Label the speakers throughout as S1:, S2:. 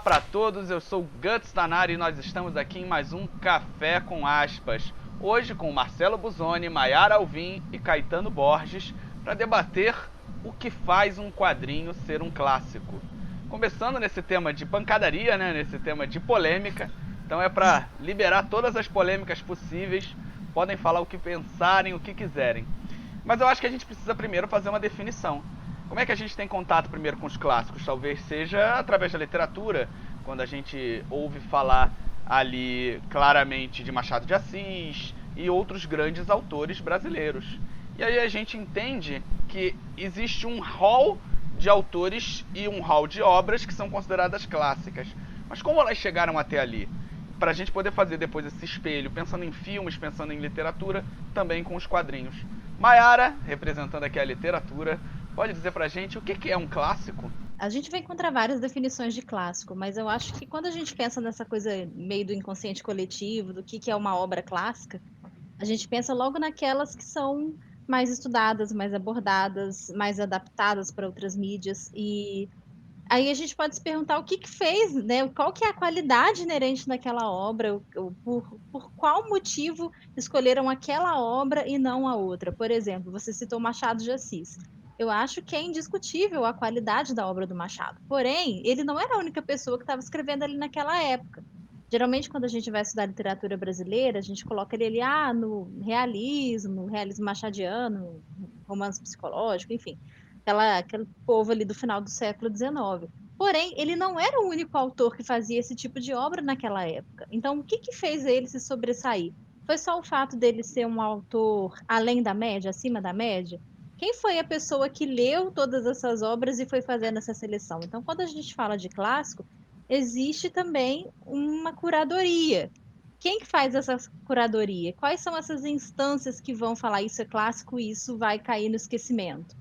S1: para todos, eu sou Guts Tanari e nós estamos aqui em mais um Café com Aspas. Hoje com Marcelo Busoni, Maiara Alvim e Caetano Borges para debater o que faz um quadrinho ser um clássico. Começando nesse tema de pancadaria, né? Nesse tema de polêmica. Então é para liberar todas as polêmicas possíveis. Podem falar o que pensarem, o que quiserem. Mas eu acho que a gente precisa primeiro fazer uma definição. Como é que a gente tem contato primeiro com os clássicos? Talvez seja através da literatura, quando a gente ouve falar ali claramente de Machado de Assis e outros grandes autores brasileiros. E aí a gente entende que existe um hall de autores e um hall de obras que são consideradas clássicas. Mas como elas chegaram até ali? Para a gente poder fazer depois esse espelho, pensando em filmes, pensando em literatura, também com os quadrinhos. Maiara, representando aqui a literatura, pode dizer pra gente o que é um clássico?
S2: A gente vai encontrar várias definições de clássico, mas eu acho que quando a gente pensa nessa coisa meio do inconsciente coletivo, do que é uma obra clássica, a gente pensa logo naquelas que são mais estudadas, mais abordadas, mais adaptadas para outras mídias. E aí a gente pode se perguntar o que fez, né? Qual que é a qualidade inerente naquela obra, por qual motivo escolheram aquela obra e não a outra. Por exemplo, você citou Machado de Assis. Eu acho que é indiscutível a qualidade da obra do Machado. Porém, ele não era a única pessoa que estava escrevendo ali naquela época. Geralmente, quando a gente vai estudar literatura brasileira, a gente coloca ele ali no realismo machadiano, romance psicológico, enfim aquele povo ali do final do século XIX. Porém, ele não era o único autor que fazia esse tipo de obra naquela época. Então, o que fez ele se sobressair? Foi só o fato dele ser um autor além da média, acima da média? Quem foi a pessoa que leu todas essas obras e foi fazendo essa seleção? Então, quando a gente fala de clássico, existe também uma curadoria. Quem que faz essa curadoria? Quais são essas instâncias que vão falar isso é clássico e isso vai cair no esquecimento?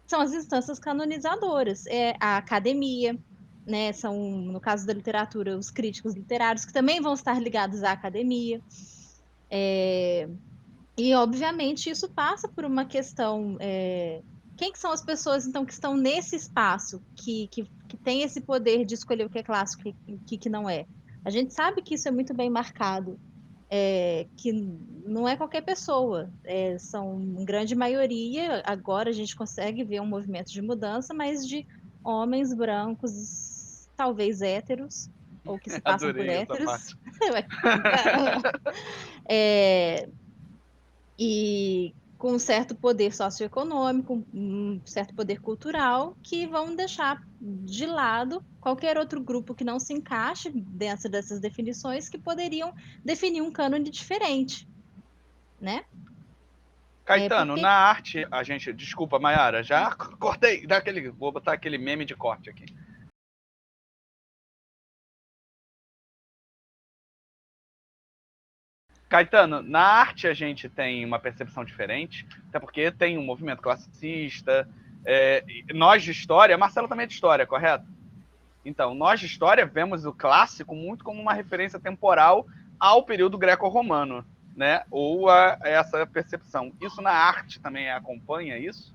S2: São as instâncias canonizadoras, é a academia, né? São, no caso da literatura, os críticos literários, que também vão estar ligados à academia. E, obviamente, isso passa por uma questão. Quem que são as pessoas, então, que estão nesse espaço, que tem esse poder de escolher o que é clássico e o que não é? A gente sabe que isso é muito bem marcado, que não é qualquer pessoa, são em grande maioria, agora a gente consegue ver um movimento de mudança, mas de homens brancos, talvez héteros, ou que se passam por
S1: Adorei essa
S2: héteros,
S1: parte.
S2: é, e com um certo poder socioeconômico, um certo poder cultural, que vão deixar de lado qualquer outro grupo que não se encaixe dentro dessas definições, que poderiam definir um cânone diferente, né?
S1: Caetano,
S2: Porque
S1: na arte, a gente. Desculpa, Maiara, já cortei. Vou botar aquele meme de corte aqui. Caetano, na arte a gente tem uma percepção diferente, até porque tem um movimento classicista. Nós de história, Marcelo também é de história, correto? Então, nós de história vemos o clássico muito como uma referência temporal ao período greco-romano, né? Ou a essa percepção. Isso na arte também acompanha isso?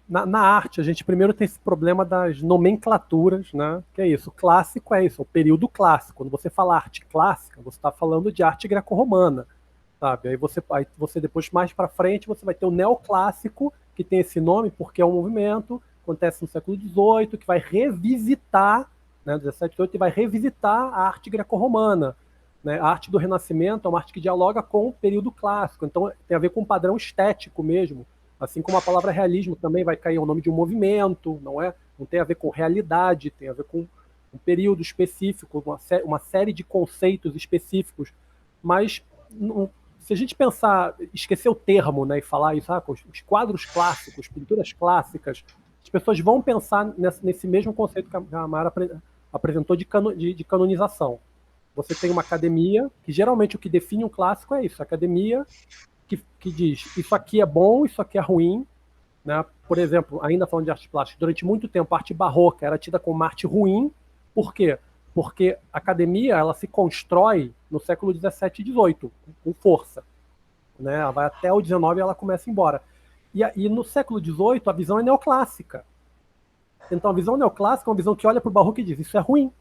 S3: Na arte, a gente primeiro tem esse problema das nomenclaturas, né? Que é isso, o clássico é isso, o período clássico. Quando você fala arte clássica, você está falando de arte greco-romana, sabe? Aí você depois, mais para frente, você vai ter o neoclássico, que tem esse nome porque é um movimento, acontece no século XVIII, que vai revisitar, né, 17, XVIII, e vai revisitar a arte greco-romana. Né? A arte do Renascimento é uma arte que dialoga com o período clássico, então tem a ver com um padrão estético mesmo. Assim como a palavra realismo também vai cair o nome de um movimento, não é? Não tem a ver com realidade, tem a ver com um período específico, uma série de conceitos específicos. Mas se a gente pensar, esquecer o termo, né, e falar isso, os quadros clássicos, pinturas clássicas, as pessoas vão pensar nesse mesmo conceito que a Mara apresentou de canonização. Você tem uma academia, que geralmente o que define um clássico é isso, a academia que diz isso aqui é bom, isso aqui é ruim. Né? Por exemplo, ainda falando de arte plástica, durante muito tempo a arte barroca era tida como uma arte ruim. Por quê? Porque a academia ela se constrói no século XVII e XVIII, com força. Né? Ela vai até o XIX e ela começa a ir embora. E no século XVIII a visão é neoclássica. Então a visão neoclássica é uma visão que olha para o barroco e diz isso é ruim.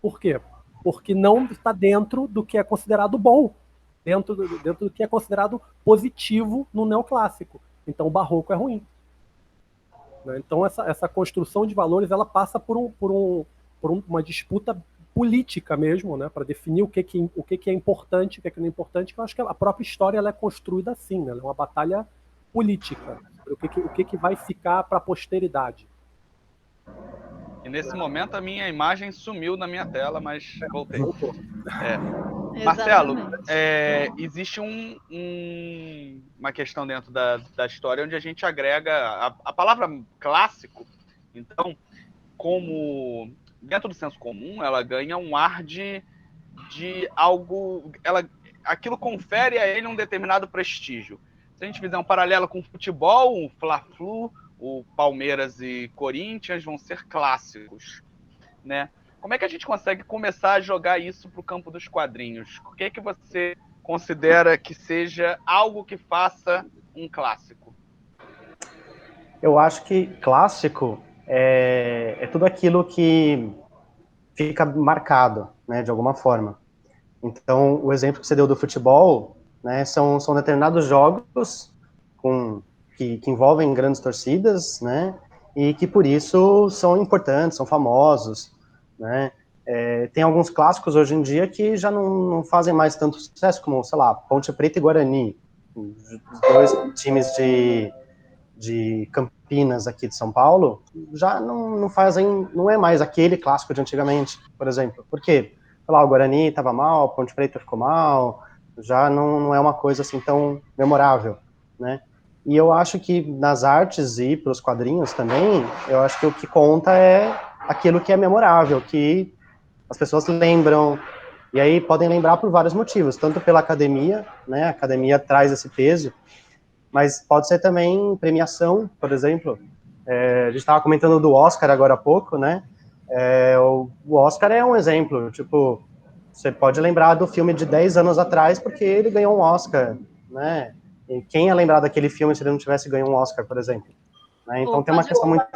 S3: Por quê? Porque não está dentro do que é considerado bom, dentro do que é considerado positivo no neoclássico. Então o barroco é ruim. Né? Então essa construção de valores ela passa por uma disputa política mesmo, né, para definir o que é importante, o que não é importante, que eu acho que a própria história ela é construída assim, né? Ela é uma batalha política, sobre o que vai ficar para a posteridade.
S1: E nesse momento a minha imagem sumiu na minha tela, mas voltei.
S3: Voltou.
S1: Marcelo,
S2: Exatamente.
S1: existe uma questão dentro da história onde a gente agrega a palavra clássico, então, como dentro do senso comum, ela ganha um ar de algo. Aquilo confere a ele um determinado prestígio. Se a gente fizer um paralelo com o futebol, o Fla-Flu, o Palmeiras e Corinthians vão ser clássicos, né? Como é que a gente consegue começar a jogar isso para o campo dos quadrinhos? O que é que você considera que seja algo que faça um clássico?
S4: Eu acho que clássico é tudo aquilo que fica marcado, né, de alguma forma. Então, o exemplo que você deu do futebol, né, são determinados jogos que envolvem grandes torcidas, né, e que por isso são importantes, são famosos, né. Tem alguns clássicos hoje em dia que já não fazem mais tanto sucesso, como, sei lá, Ponte Preta e Guarani, os dois times de Campinas aqui de São Paulo, já não fazem, não é mais aquele clássico de antigamente, por exemplo. Por quê? Sei lá, o Guarani estava mal, a Ponte Preta ficou mal, já não é uma coisa assim tão memorável, né? E eu acho que nas artes e para os quadrinhos também, eu acho que o que conta é aquilo que é memorável, que as pessoas lembram, e aí podem lembrar por vários motivos, tanto pela academia, né? A academia traz esse peso, mas pode ser também premiação, por exemplo. A gente estava comentando do Oscar agora há pouco, né? O Oscar é um exemplo, tipo, você pode lembrar do filme de 10 anos atrás porque ele ganhou um Oscar, né? E quem ia lembrar daquele filme se ele não tivesse ganho um Oscar, por exemplo? Né? Então
S2: Ou
S4: tem uma questão muito...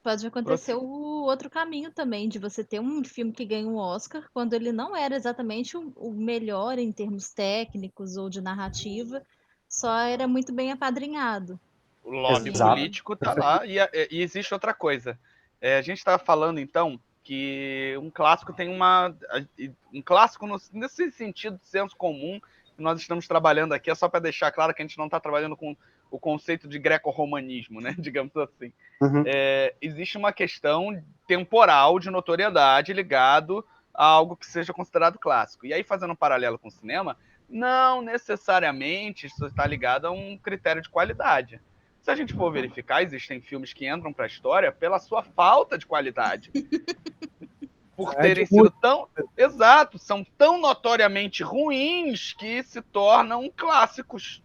S2: pode acontecer o outro caminho também, de você ter um filme que ganha um Oscar, quando ele não era exatamente o melhor em termos técnicos ou de narrativa, só era muito bem apadrinhado.
S1: O lobby
S4: Exato.
S1: político está lá e existe outra coisa. A gente está falando, então, que um clássico tem um clássico nesse sentido de senso comum que nós estamos trabalhando aqui, é só para deixar claro que a gente não está trabalhando com o conceito de greco-romanismo, né? Digamos assim.
S4: Uhum.
S1: Existe uma questão temporal de notoriedade ligado a algo que seja considerado clássico. E aí, fazendo um paralelo com o cinema, não necessariamente isso está ligado a um critério de qualidade. Se a gente for verificar, existem filmes que entram para a história pela sua falta de qualidade. Por terem sido tão... Exato, são tão notoriamente ruins que se tornam clássicos.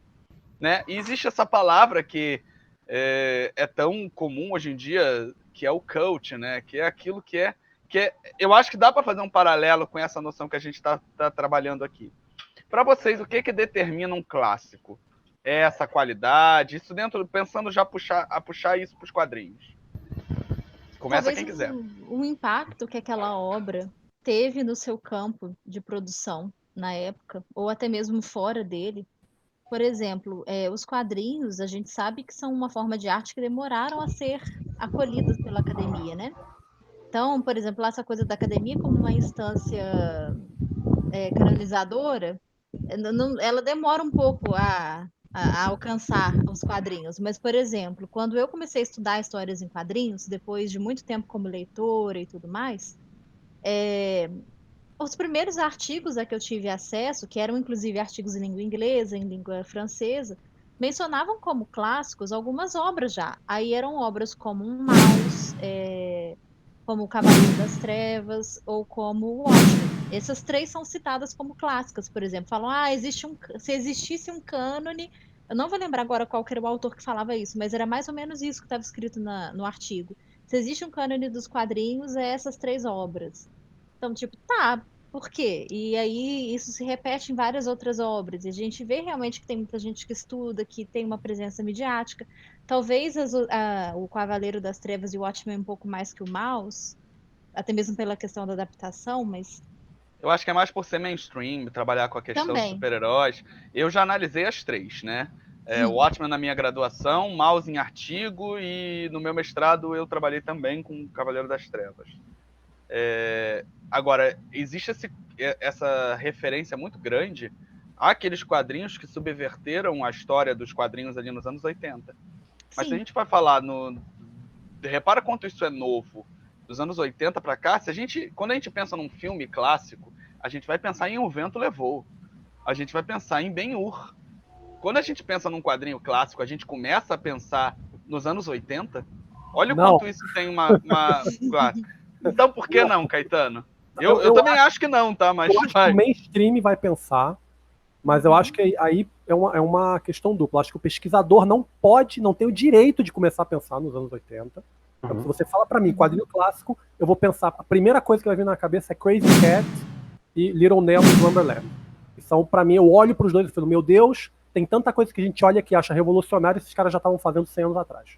S1: Né? E existe essa palavra que é tão comum hoje em dia, que é o cult, né? Que é aquilo que é... Eu acho que dá para fazer um paralelo com essa noção que a gente está trabalhando aqui. Para vocês, o que determina um clássico? Essa qualidade, isso dentro, pensando já puxar isso para os quadrinhos. Começa
S2: Talvez
S1: quem quiser.
S2: o impacto que aquela obra teve no seu campo de produção na época, ou até mesmo fora dele. Por exemplo, os quadrinhos, a gente sabe que são uma forma de arte que demoraram a ser acolhidas pela academia, né? Então, por exemplo, essa coisa da academia como uma instância canonizadora, ela demora um pouco a alcançar os quadrinhos. Mas, por exemplo, quando eu comecei a estudar histórias em quadrinhos, depois de muito tempo como leitora e tudo mais, os primeiros artigos a que eu tive acesso, que eram inclusive artigos em língua inglesa, em língua francesa, mencionavam como clássicos algumas obras já. Aí eram obras como um Maus, como o Cavaleiro das Trevas ou como o Watchmen. Essas três são citadas como clássicas, por exemplo. Falam, se existisse um cânone, eu não vou lembrar agora qual que era o autor que falava isso, mas era mais ou menos isso que estava escrito no artigo. Se existe um cânone dos quadrinhos, é essas três obras. Então, tipo, tá, por quê? E aí isso se repete em várias outras obras. E a gente vê realmente que tem muita gente que estuda, que tem uma presença midiática. Talvez o Cavaleiro das Trevas e o Watchmen um pouco mais que o Maus, até mesmo pela questão da adaptação, mas
S1: Eu acho que é mais por ser mainstream, trabalhar com a questão de
S2: também.
S1: super-heróis. Eu já analisei as 3, né? O Watchmen na minha graduação, Mouse em artigo, e no meu mestrado eu trabalhei também com Cavaleiro das Trevas. Agora, existe essa referência muito grande àqueles quadrinhos que subverteram a história dos quadrinhos ali nos anos 80. Mas se a
S2: Sim.
S1: gente vai falar repara quanto isso é novo. Dos anos 80 para cá, quando a gente pensa num filme clássico, a gente vai pensar em O Vento Levou. A gente vai pensar em Ben-Hur. Quando a gente pensa num quadrinho clássico, a gente começa a pensar nos anos 80. Olha o
S3: Não.
S1: quanto isso tem uma Então por que não, Caetano? Eu
S3: Eu
S1: também acho que não, tá? Mas
S3: Eu acho que o mainstream vai pensar, mas eu acho que aí é uma questão dupla. Eu acho que o pesquisador não tem o direito de começar a pensar nos anos 80. Então, se você fala pra mim, quadrinho clássico, eu vou pensar, a primeira coisa que vai vir na cabeça é Crazy Cat e Little Nemo de Slumberland. Então, pra mim, eu olho pros dois e falo, meu Deus, tem tanta coisa que a gente olha que acha revolucionário e esses caras já estavam fazendo 100 anos atrás.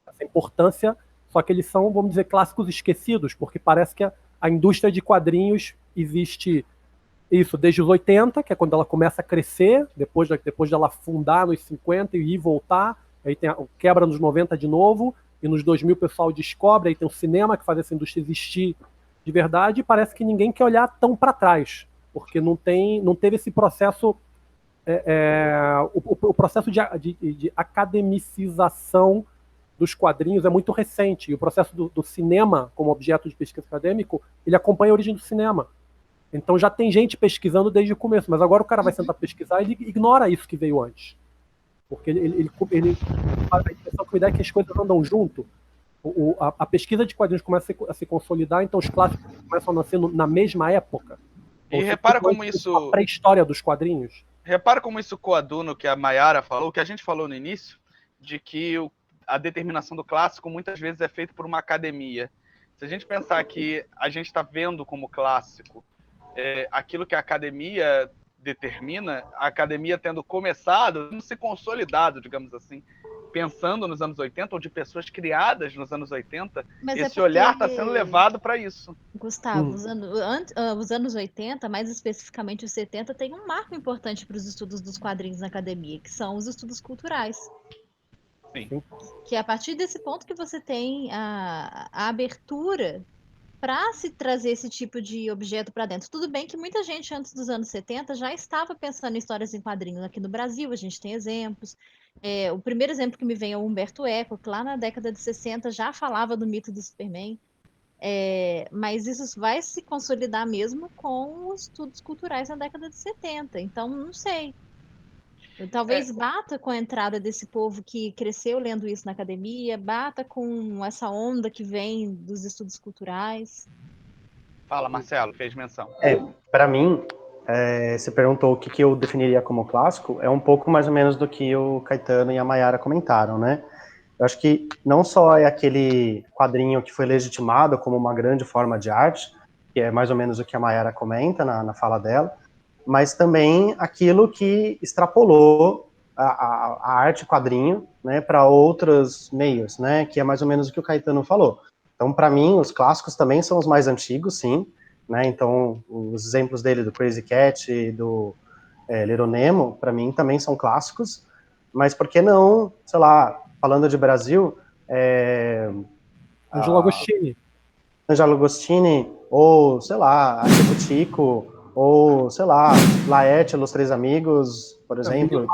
S3: Essa importância, só que eles são, vamos dizer, clássicos esquecidos, porque parece que a indústria de quadrinhos existe isso desde os 80, que é quando ela começa a crescer, depois de ela fundar nos 50 e ir voltar, aí tem quebra nos 90 de novo, e nos 2000 o pessoal descobre, aí tem o cinema que faz essa indústria existir de verdade, e parece que ninguém quer olhar tão para trás, porque não teve esse processo, o processo de academicização dos quadrinhos é muito recente, e o processo do cinema como objeto de pesquisa acadêmico, ele acompanha a origem do cinema. Então já tem gente pesquisando desde o começo, mas agora o cara vai sentar pesquisar e ele ignora isso que veio antes. Porque ele a impressão que me dá é que as coisas andam junto. A pesquisa de quadrinhos começa a se consolidar, então os clássicos começam a nascer na mesma época.
S1: E repara como isso...
S3: A pré-história dos quadrinhos.
S1: Repara como isso coaduna o que a Mayara falou, o que a gente falou no início, de que a determinação do clássico muitas vezes é feita por uma academia. Se a gente pensar que a gente está vendo como clássico aquilo que a academia determina, a academia tendo começado, tendo se consolidado, digamos assim, pensando nos anos 80, ou de pessoas criadas nos anos 80,
S2: Mas
S1: esse olhar está sendo levado para isso.
S2: Gustavo, os anos 80, mais especificamente os 70, tem um marco importante para os estudos dos quadrinhos na academia, que são os estudos culturais.
S1: Sim.
S2: Que é a partir desse ponto que você tem a abertura para se trazer esse tipo de objeto para dentro. Tudo bem que muita gente antes dos anos 70 já estava pensando em histórias em quadrinhos. Aqui no Brasil a gente tem exemplos. O primeiro exemplo que me vem é o Humberto Eco, que lá na década de 60 já falava do mito do Superman. Mas isso vai se consolidar mesmo com os estudos culturais na década de 70. Então, não sei. Talvez bata com a entrada desse povo que cresceu lendo isso na academia, bata com essa onda que vem dos estudos culturais.
S1: Fala, Marcelo, fez menção.
S4: Para mim, você perguntou o que eu definiria como clássico, é um pouco mais ou menos do que o Caetano e a Mayara comentaram, né? Eu acho que não só é aquele quadrinho que foi legitimado como uma grande forma de arte, que é mais ou menos o que a Mayara comenta na fala dela, mas também aquilo que extrapolou a arte quadrinho, né, para outros meios, né, que é mais ou menos o que o Caetano falou. Então, para mim, os clássicos também são os mais antigos, sim, né, então os exemplos dele, do Crazy Cat e do Little Nemo, para mim também são clássicos, mas por que não, sei lá, falando de Brasil,
S3: Angelo Agostini.
S4: Angelo Agostini, ou, sei lá, Tico, ou, sei lá, Laerte, Los Três Amigos, por exemplo.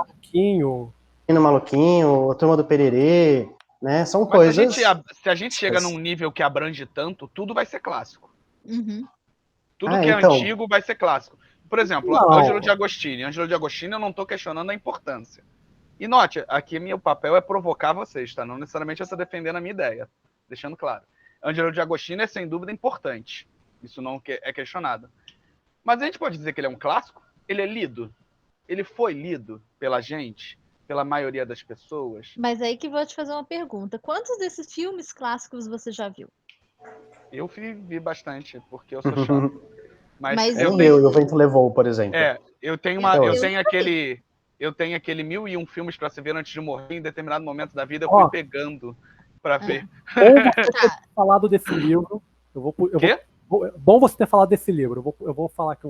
S3: Menino
S4: Maluquinho, Turma do Pererê, né? São
S1: Mas
S4: coisas...
S1: Se a gente chega num nível que abrange tanto, tudo vai ser clássico. Tudo que é antigo vai ser clássico. Por exemplo, Angelo de Agostini. Angelo de Agostini, eu não estou questionando a importância. E note, aqui meu papel é provocar vocês, tá? Não necessariamente eu estou defendendo a minha ideia. Deixando claro. Angelo de Agostini é sem dúvida importante. Isso não é questionado. Mas a gente pode dizer que ele é um clássico? Ele é lido? Ele foi lido pela gente? Pela maioria das pessoas?
S2: Mas aí que vou te fazer uma pergunta. Quantos desses filmes clássicos você já viu?
S1: Eu vi bastante, porque eu sou chato.
S2: Mas
S4: o meu, e o Vento Levou, por exemplo.
S1: Eu tenho aquele 1001 filmes para se ver antes de morrer. Em determinado momento da vida eu fui pegando para ver.
S3: Ou você ter falado desse livro,
S1: Quê?
S3: Bom você ter falado desse livro. Eu vou falar que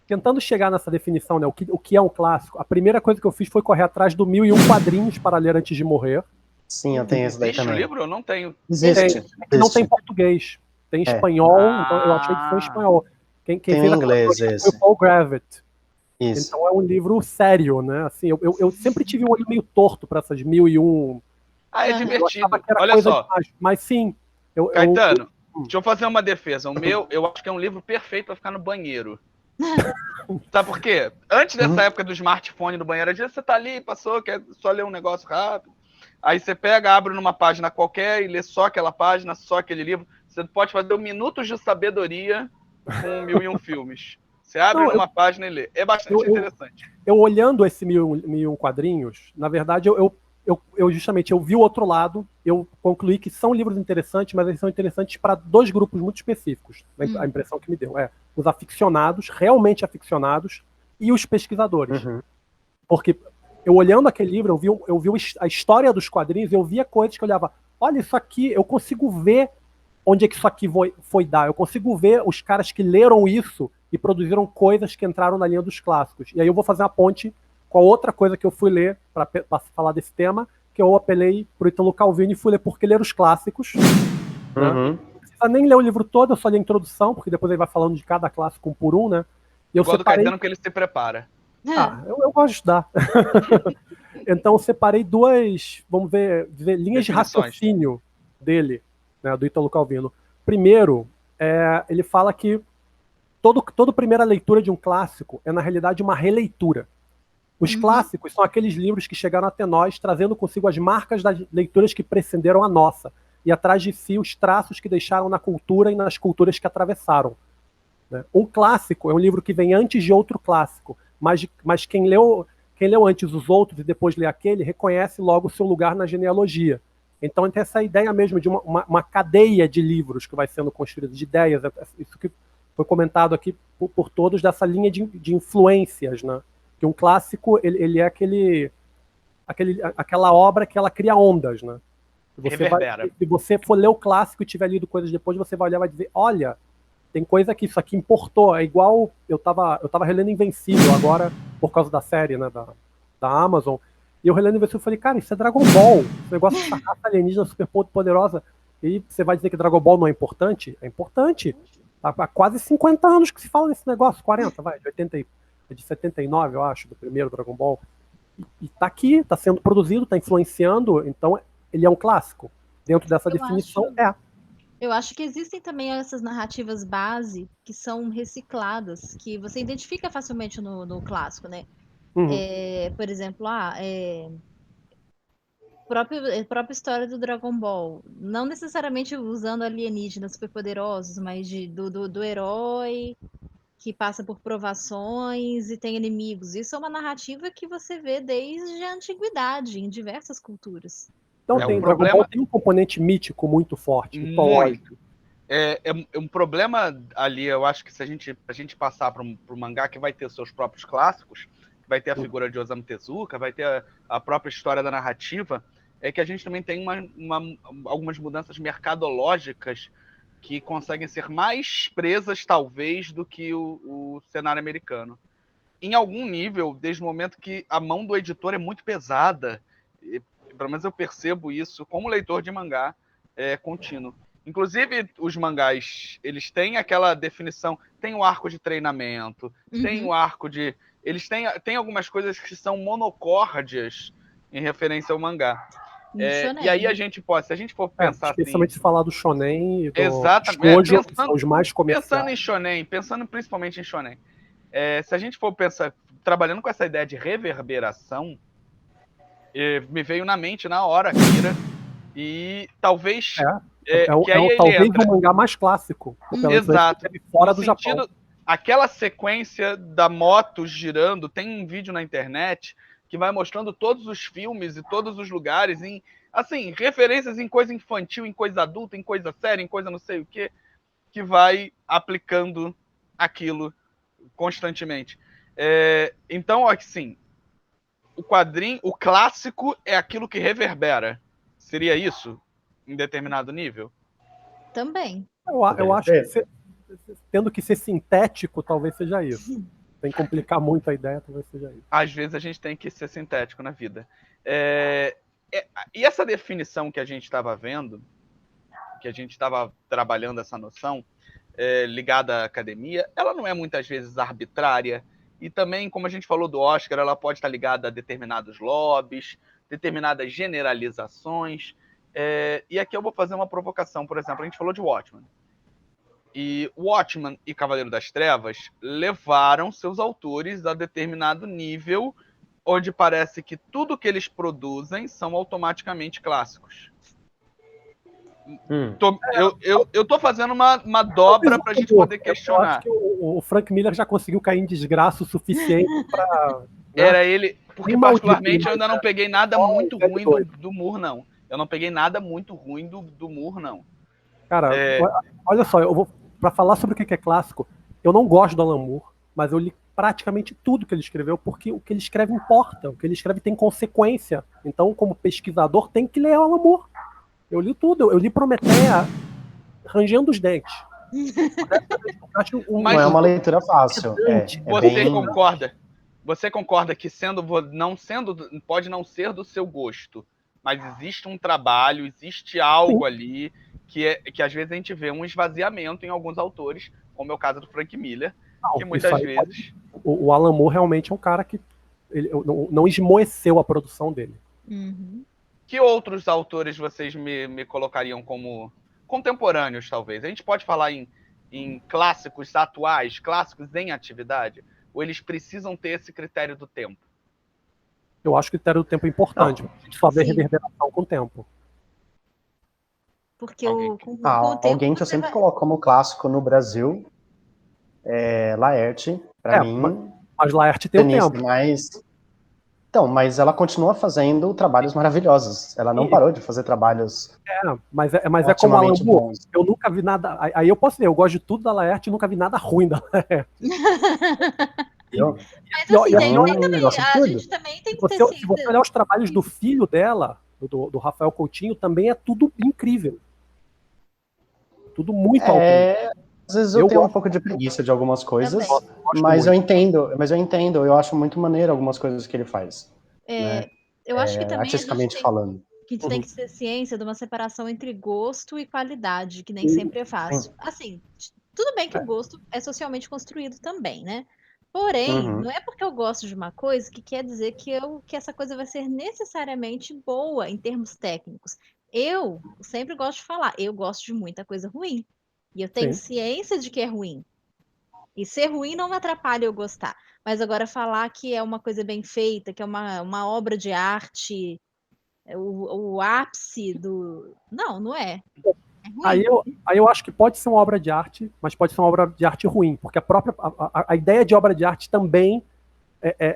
S3: tentando chegar nessa definição, né? O que é um clássico? A primeira coisa que eu fiz foi correr atrás do 1001 quadrinhos para ler antes de morrer.
S4: Sim, eu tenho esse daí
S1: Existe o
S4: também.
S1: livro? Eu não tenho.
S4: Existe.
S3: Não tem português. Tem espanhol, então eu achei que foi em espanhol. Quem
S4: Tem
S3: fez
S4: em inglês
S3: foi
S4: esse.
S3: o Paul Gravett.
S4: Isso.
S3: Então é um livro sério, né? Assim, eu sempre tive um olho meio torto para essas 1001.
S1: É
S3: Eu
S1: divertido.
S3: achava que era
S1: Olha
S3: coisa
S1: só,
S3: demais. Mas sim,
S1: Caetano, deixa eu fazer uma defesa. O meu, eu acho que é um livro perfeito para ficar no banheiro. Sabe por quê? Antes dessa época do smartphone no banheiro, às vezes você tá ali, passou, quer só ler um negócio rápido. Aí você pega, abre numa página qualquer e lê só aquela página, só aquele livro. Você pode fazer minutos de sabedoria com 1001 filmes. Você abre numa página e lê. É bastante interessante.
S3: Eu olhando esse 1001 quadrinhos, na verdade, eu justamente vi o outro lado, eu concluí que são livros interessantes, mas eles são interessantes para dois grupos muito específicos. A impressão que me deu os aficionados, realmente aficionados, e os pesquisadores. Porque eu olhando aquele livro, eu vi a história dos quadrinhos, eu via coisas que eu olhava, olha, isso aqui, eu consigo ver onde é que isso aqui foi dar, eu consigo ver os caras que leram isso e produziram coisas que entraram na linha dos clássicos. E aí eu vou fazer uma ponte com a outra coisa que eu fui ler para falar desse tema, que eu apelei pro Ítalo Calvino e fui ler Porque Ler os Clássicos. Né? Não precisa nem ler o livro todo, eu só li a introdução, porque depois ele vai falando de cada clássico um por um, né?
S1: E eu separei... do Caetano que ele se prepara.
S3: Eu gosto de estudar. Então eu separei duas, vamos ver linhas de raciocínio dele, né, do Ítalo Calvino. Primeiro, ele fala que toda primeira leitura de um clássico é, na realidade, uma releitura. Os clássicos são aqueles livros que chegaram até nós, trazendo consigo as marcas das leituras que precederam a nossa, e atrás de si os traços que deixaram na cultura e nas culturas que atravessaram. Né? Um clássico é um livro que vem antes de outro clássico, mas quem leu antes os outros e depois lê aquele, reconhece logo o seu lugar na genealogia. Então tem essa ideia mesmo de uma cadeia de livros que vai sendo construída, de ideias, isso que foi comentado aqui por todos, dessa linha de influências, né? Que um clássico, ele é aquela obra que ela cria ondas, né? Se você for ler o clássico e tiver lido coisas depois, você vai olhar e vai dizer, olha, tem coisa que isso aqui importou. É igual, eu tava relendo Invencível agora, por causa da série, né, da Amazon, e eu relendo Invencível e falei, cara, isso é Dragon Ball, esse negócio dessa raça alienígena super poderosa, e você vai dizer que Dragon Ball não é importante? É importante. Há quase 50 anos que se fala desse negócio, 40, de 79, eu acho, do primeiro Dragon Ball. E tá aqui, tá sendo produzido, tá influenciando, então ele é um clássico. Dentro dessa definição,
S2: Eu acho que existem também essas narrativas base que são recicladas, que você identifica facilmente no clássico, né? Por exemplo, a própria história do Dragon Ball. Não necessariamente usando alienígenas superpoderosos, mas do herói que passa por provações e tem inimigos. Isso é uma narrativa que você vê desde a antiguidade, em diversas culturas.
S3: Então Dragon Ball tem um componente mítico muito forte, mitológico.
S1: É um problema ali, eu acho que se a gente passar para o mangá, que vai ter seus próprios clássicos, vai ter a figura de Osamu Tezuka, vai ter a própria história da narrativa, é que a gente também tem algumas mudanças mercadológicas que conseguem ser mais presas, talvez, do que o cenário americano. Em algum nível, desde o momento que a mão do editor é muito pesada, pelo menos eu percebo isso como leitor de mangá contínuo. Inclusive, os mangás, eles têm aquela definição, tem o arco de treinamento, tem o arco de... Eles têm algumas coisas que são monocórdias em referência ao mangá. E aí a gente pode, se a gente for pensar
S3: especialmente se falar do shonen e do
S1: shoujo,
S3: que são os mais comerciais.
S1: Pensando em shonen, pensando principalmente em shonen, se a gente for pensar, trabalhando com essa ideia de reverberação, me veio na mente na hora, Akira, e talvez...
S3: talvez o mangá mais clássico.
S1: Exato.
S3: Fora do Japão.
S1: Aquela sequência da moto girando, tem um vídeo na internet que vai mostrando todos os filmes e todos os lugares, assim, referências em coisa infantil, em coisa adulta, em coisa séria, em coisa não sei o quê, que vai aplicando aquilo constantemente. Então, assim, o clássico é aquilo que reverbera. Seria isso? Em determinado nível?
S2: Também.
S3: Eu acho que tendo que ser sintético, talvez seja isso. Sem complicar muito a ideia, talvez seja isso.
S1: Às vezes a gente tem que ser sintético na vida. E essa definição que a gente estava vendo, que a gente estava trabalhando essa noção, ligada à academia, ela não é muitas vezes arbitrária. E também, como a gente falou do Oscar, ela pode estar ligada a determinados lobbies, determinadas generalizações. E aqui eu vou fazer uma provocação. Por exemplo, a gente falou de Watchmen. E Watchmen e Cavaleiro das Trevas levaram seus autores a determinado nível onde parece que tudo que eles produzem são automaticamente clássicos. Eu tô fazendo uma dobra pra gente poder questionar.
S3: Eu acho que o Frank Miller já conseguiu cair em desgraça o suficiente para...
S1: Era ele, porque particularmente eu ainda não peguei nada muito ruim do Moore, não. Eu não peguei nada muito ruim do Moore, não.
S3: Cara, olha só, pra falar sobre o que é clássico, eu não gosto do Alan Moore, mas eu li praticamente tudo que ele escreveu, porque o que ele escreve importa, o que ele escreve tem consequência. Então, como pesquisador, tem que ler o Alan Moore. Eu li tudo, eu li Prometeia rangendo os dentes.
S4: Não é uma leitura fácil.
S1: Você concorda que pode não ser do seu gosto, mas existe um trabalho, existe algo ali que às vezes a gente vê um esvaziamento em alguns autores, como é o caso do Frank Miller, que muitas vezes...
S3: O Alan Moore realmente é um cara que ele não esmoeceu a produção dele.
S2: Uhum.
S1: Que outros autores vocês me colocariam como contemporâneos, talvez? A gente pode falar em clássicos atuais, clássicos em atividade? Ou eles precisam ter esse critério do tempo?
S3: Eu acho que o critério do tempo é importante. A gente só vê reverberação com o tempo.
S2: Porque com o tempo
S4: alguém que eu sempre coloco como clássico no Brasil é Laerte, para mim.
S3: Mas Laerte tem o tempo.
S4: Mas ela continua fazendo trabalhos maravilhosos. Ela não parou de fazer trabalhos.
S3: Mas é como a Alan Moore. Eu nunca vi nada. Aí eu posso dizer, eu gosto de tudo da Laerte e nunca vi nada ruim da Laerte.
S2: A gente também tem que ter
S3: Se você olhar os trabalhos do filho dela, do Rafael Coutinho, também é tudo incrível. Tudo muito alto.
S4: Às vezes eu tenho um pouco de preguiça de algumas coisas, mas eu entendo, eu acho muito maneiro algumas coisas que ele faz.
S2: Eu acho que também
S4: artisticamente falando.
S2: Que tem que ser ciência de uma separação entre gosto e qualidade, que nem sempre é fácil. Assim, tudo bem que o gosto é socialmente construído também, né? Porém, não é porque eu gosto de uma coisa que quer dizer que essa coisa vai ser necessariamente boa em termos técnicos. Eu sempre gosto de falar, eu gosto de muita coisa ruim. E eu tenho ciência de que é ruim. E ser ruim não me atrapalha eu gostar. Mas agora falar que é uma coisa bem feita, que é uma obra de arte, o ápice do... Não é.
S3: Aí eu acho que pode ser uma obra de arte, mas pode ser uma obra de arte ruim, porque a ideia de obra de arte também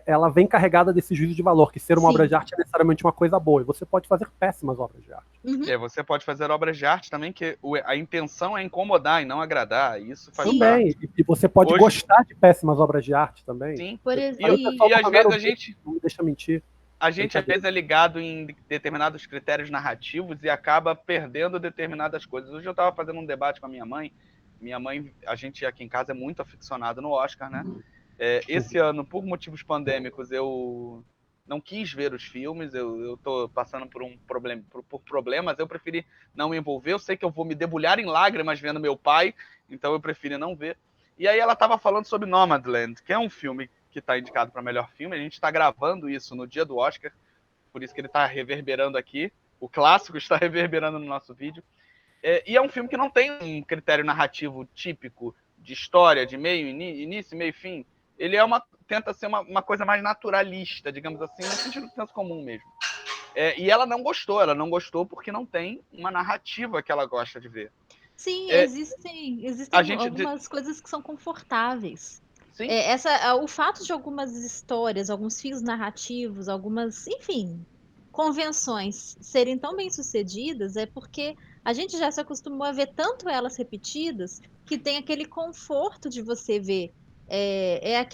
S3: ela vem carregada desse juízo de valor, que ser uma obra de arte é necessariamente uma coisa boa, e você pode fazer péssimas obras de arte.
S1: Você pode fazer obras de arte também que a intenção é incomodar e não agradar, e isso faz
S3: parte. E você pode gostar de péssimas obras de arte também.
S1: Sim.
S2: Por exemplo,
S1: e às vezes a gente...
S3: Não me deixa mentir.
S1: A gente, às vezes, é ligado em determinados critérios narrativos e acaba perdendo determinadas coisas. Hoje eu estava fazendo um debate com a minha mãe. Minha mãe, a gente aqui em casa é muito aficionado no Oscar, né? Esse ano, por motivos pandêmicos, eu não quis ver os filmes. Eu estou passando por problemas. Eu preferi não me envolver. Eu sei que eu vou me debulhar em lágrimas vendo meu pai, então eu preferi não ver. E aí ela estava falando sobre Nomadland, que é um filme que está indicado para melhor filme. A gente está gravando isso no dia do Oscar, por isso que ele está reverberando aqui. O clássico está reverberando no nosso vídeo. E é um filme que não tem um critério narrativo típico de história, de meio, início, meio e fim. Ele tenta ser uma coisa mais naturalista, digamos assim, no sentido do senso comum mesmo. E ela não gostou porque não tem uma narrativa que ela gosta de ver.
S2: Sim, existem algumas coisas que são confortáveis.
S1: Sim.
S2: O fato de algumas histórias, alguns fios narrativos, algumas, enfim, convenções serem tão bem sucedidas é porque a gente já se acostumou a ver tanto elas repetidas que tem aquele conforto de você ver. É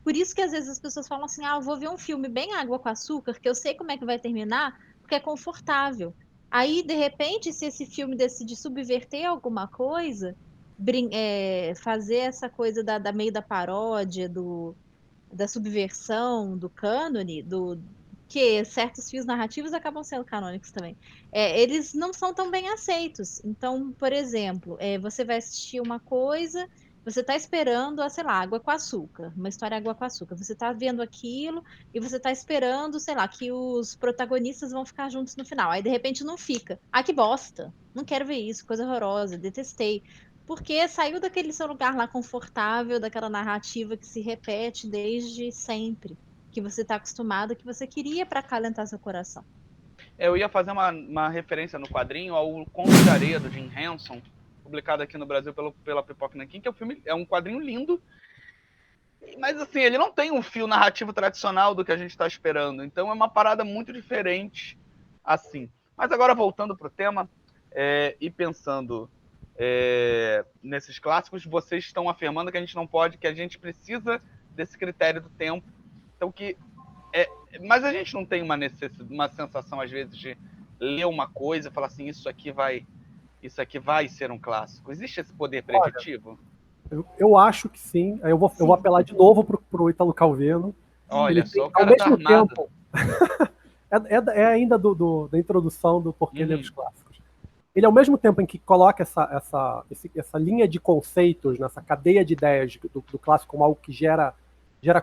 S2: por isso que às vezes as pessoas falam assim, eu vou ver um filme bem água com açúcar, que eu sei como é que vai terminar, porque é confortável. Aí, de repente, se esse filme decide subverter alguma coisa, fazer essa coisa da meio da paródia, da subversão, do cânone, que certos fios narrativos acabam sendo canônicos também. Eles não são tão bem aceitos. Então, por exemplo, você vai assistir uma coisa, você está esperando, sei lá, água com açúcar, uma história água com açúcar. Você está vendo aquilo e você está esperando, sei lá, que os protagonistas vão ficar juntos no final. Aí, de repente, não fica. Ah, que bosta! Não quero ver isso, coisa horrorosa, detestei. Porque saiu daquele seu lugar lá confortável, daquela narrativa que se repete desde sempre, que você está acostumado, que você queria para acalentar seu coração.
S1: Eu ia fazer uma referência no quadrinho ao Conto de Areia, do Jim Henson, publicado aqui no Brasil pela Pipoca Nanquim, que é um quadrinho lindo, mas assim, ele não tem um fio narrativo tradicional do que a gente está esperando, então é uma parada muito diferente assim. Mas agora voltando para o tema, e pensando nesses clássicos, vocês estão afirmando que a gente não pode, que a gente precisa desse critério do tempo, então mas a gente não tem uma sensação às vezes de ler uma coisa e falar assim, isso aqui vai ser um clássico. Existe esse poder preditivo?
S3: Eu acho que sim. Aí eu vou apelar de novo pro Ítalo Calvino.
S1: Olha só, o
S3: ao
S1: cara tá
S3: mesmo
S1: armado.
S3: tempo, é ainda da introdução do Porquê Ler os Clássicos. Ele, ao mesmo tempo em que coloca essa linha de conceitos, nessa cadeia de ideias do clássico como algo que gera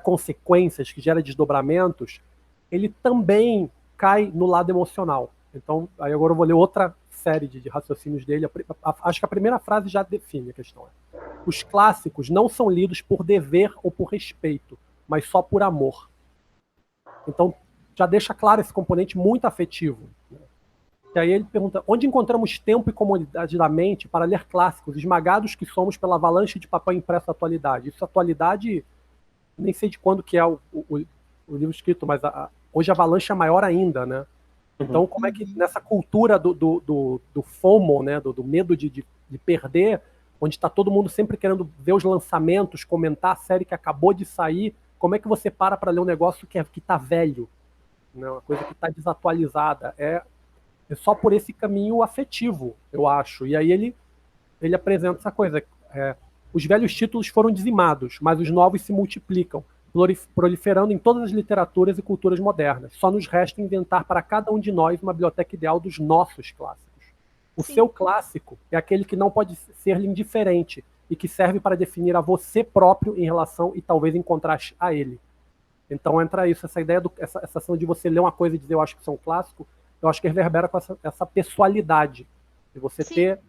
S3: consequências, que gera desdobramentos, ele também cai no lado emocional. Então, aí agora eu vou ler outra série de raciocínios dele. Acho que a primeira frase já define a questão. Os clássicos não são lidos por dever ou por respeito, mas só por amor. Então, já deixa claro esse componente muito afetivo. E aí ele pergunta, onde encontramos tempo e comodidade da mente para ler clássicos, esmagados que somos pela avalanche de papel impresso da atualidade? Isso, atualidade, nem sei de quando que é o livro escrito, mas hoje a avalanche é maior ainda, né? Então, como é que nessa cultura do FOMO, né, do medo de perder, onde está todo mundo sempre querendo ver os lançamentos, comentar a série que acabou de sair, como é que você para ler um negócio que está velho, né, uma coisa que está desatualizada? É só por esse caminho afetivo, eu acho. E aí ele apresenta essa coisa. Os velhos títulos foram dizimados, mas os novos se multiplicam, proliferando em todas as literaturas e culturas modernas. Só nos resta inventar para cada um de nós uma biblioteca ideal dos nossos clássicos. O seu clássico é aquele que não pode ser-lhe indiferente e que serve para definir a você próprio em relação e talvez em contraste a ele. Então entra isso, essa ideia, essa ação de você ler uma coisa e dizer eu acho que isso é um clássico, eu acho que reverbera com essa pessoalidade. De você ter...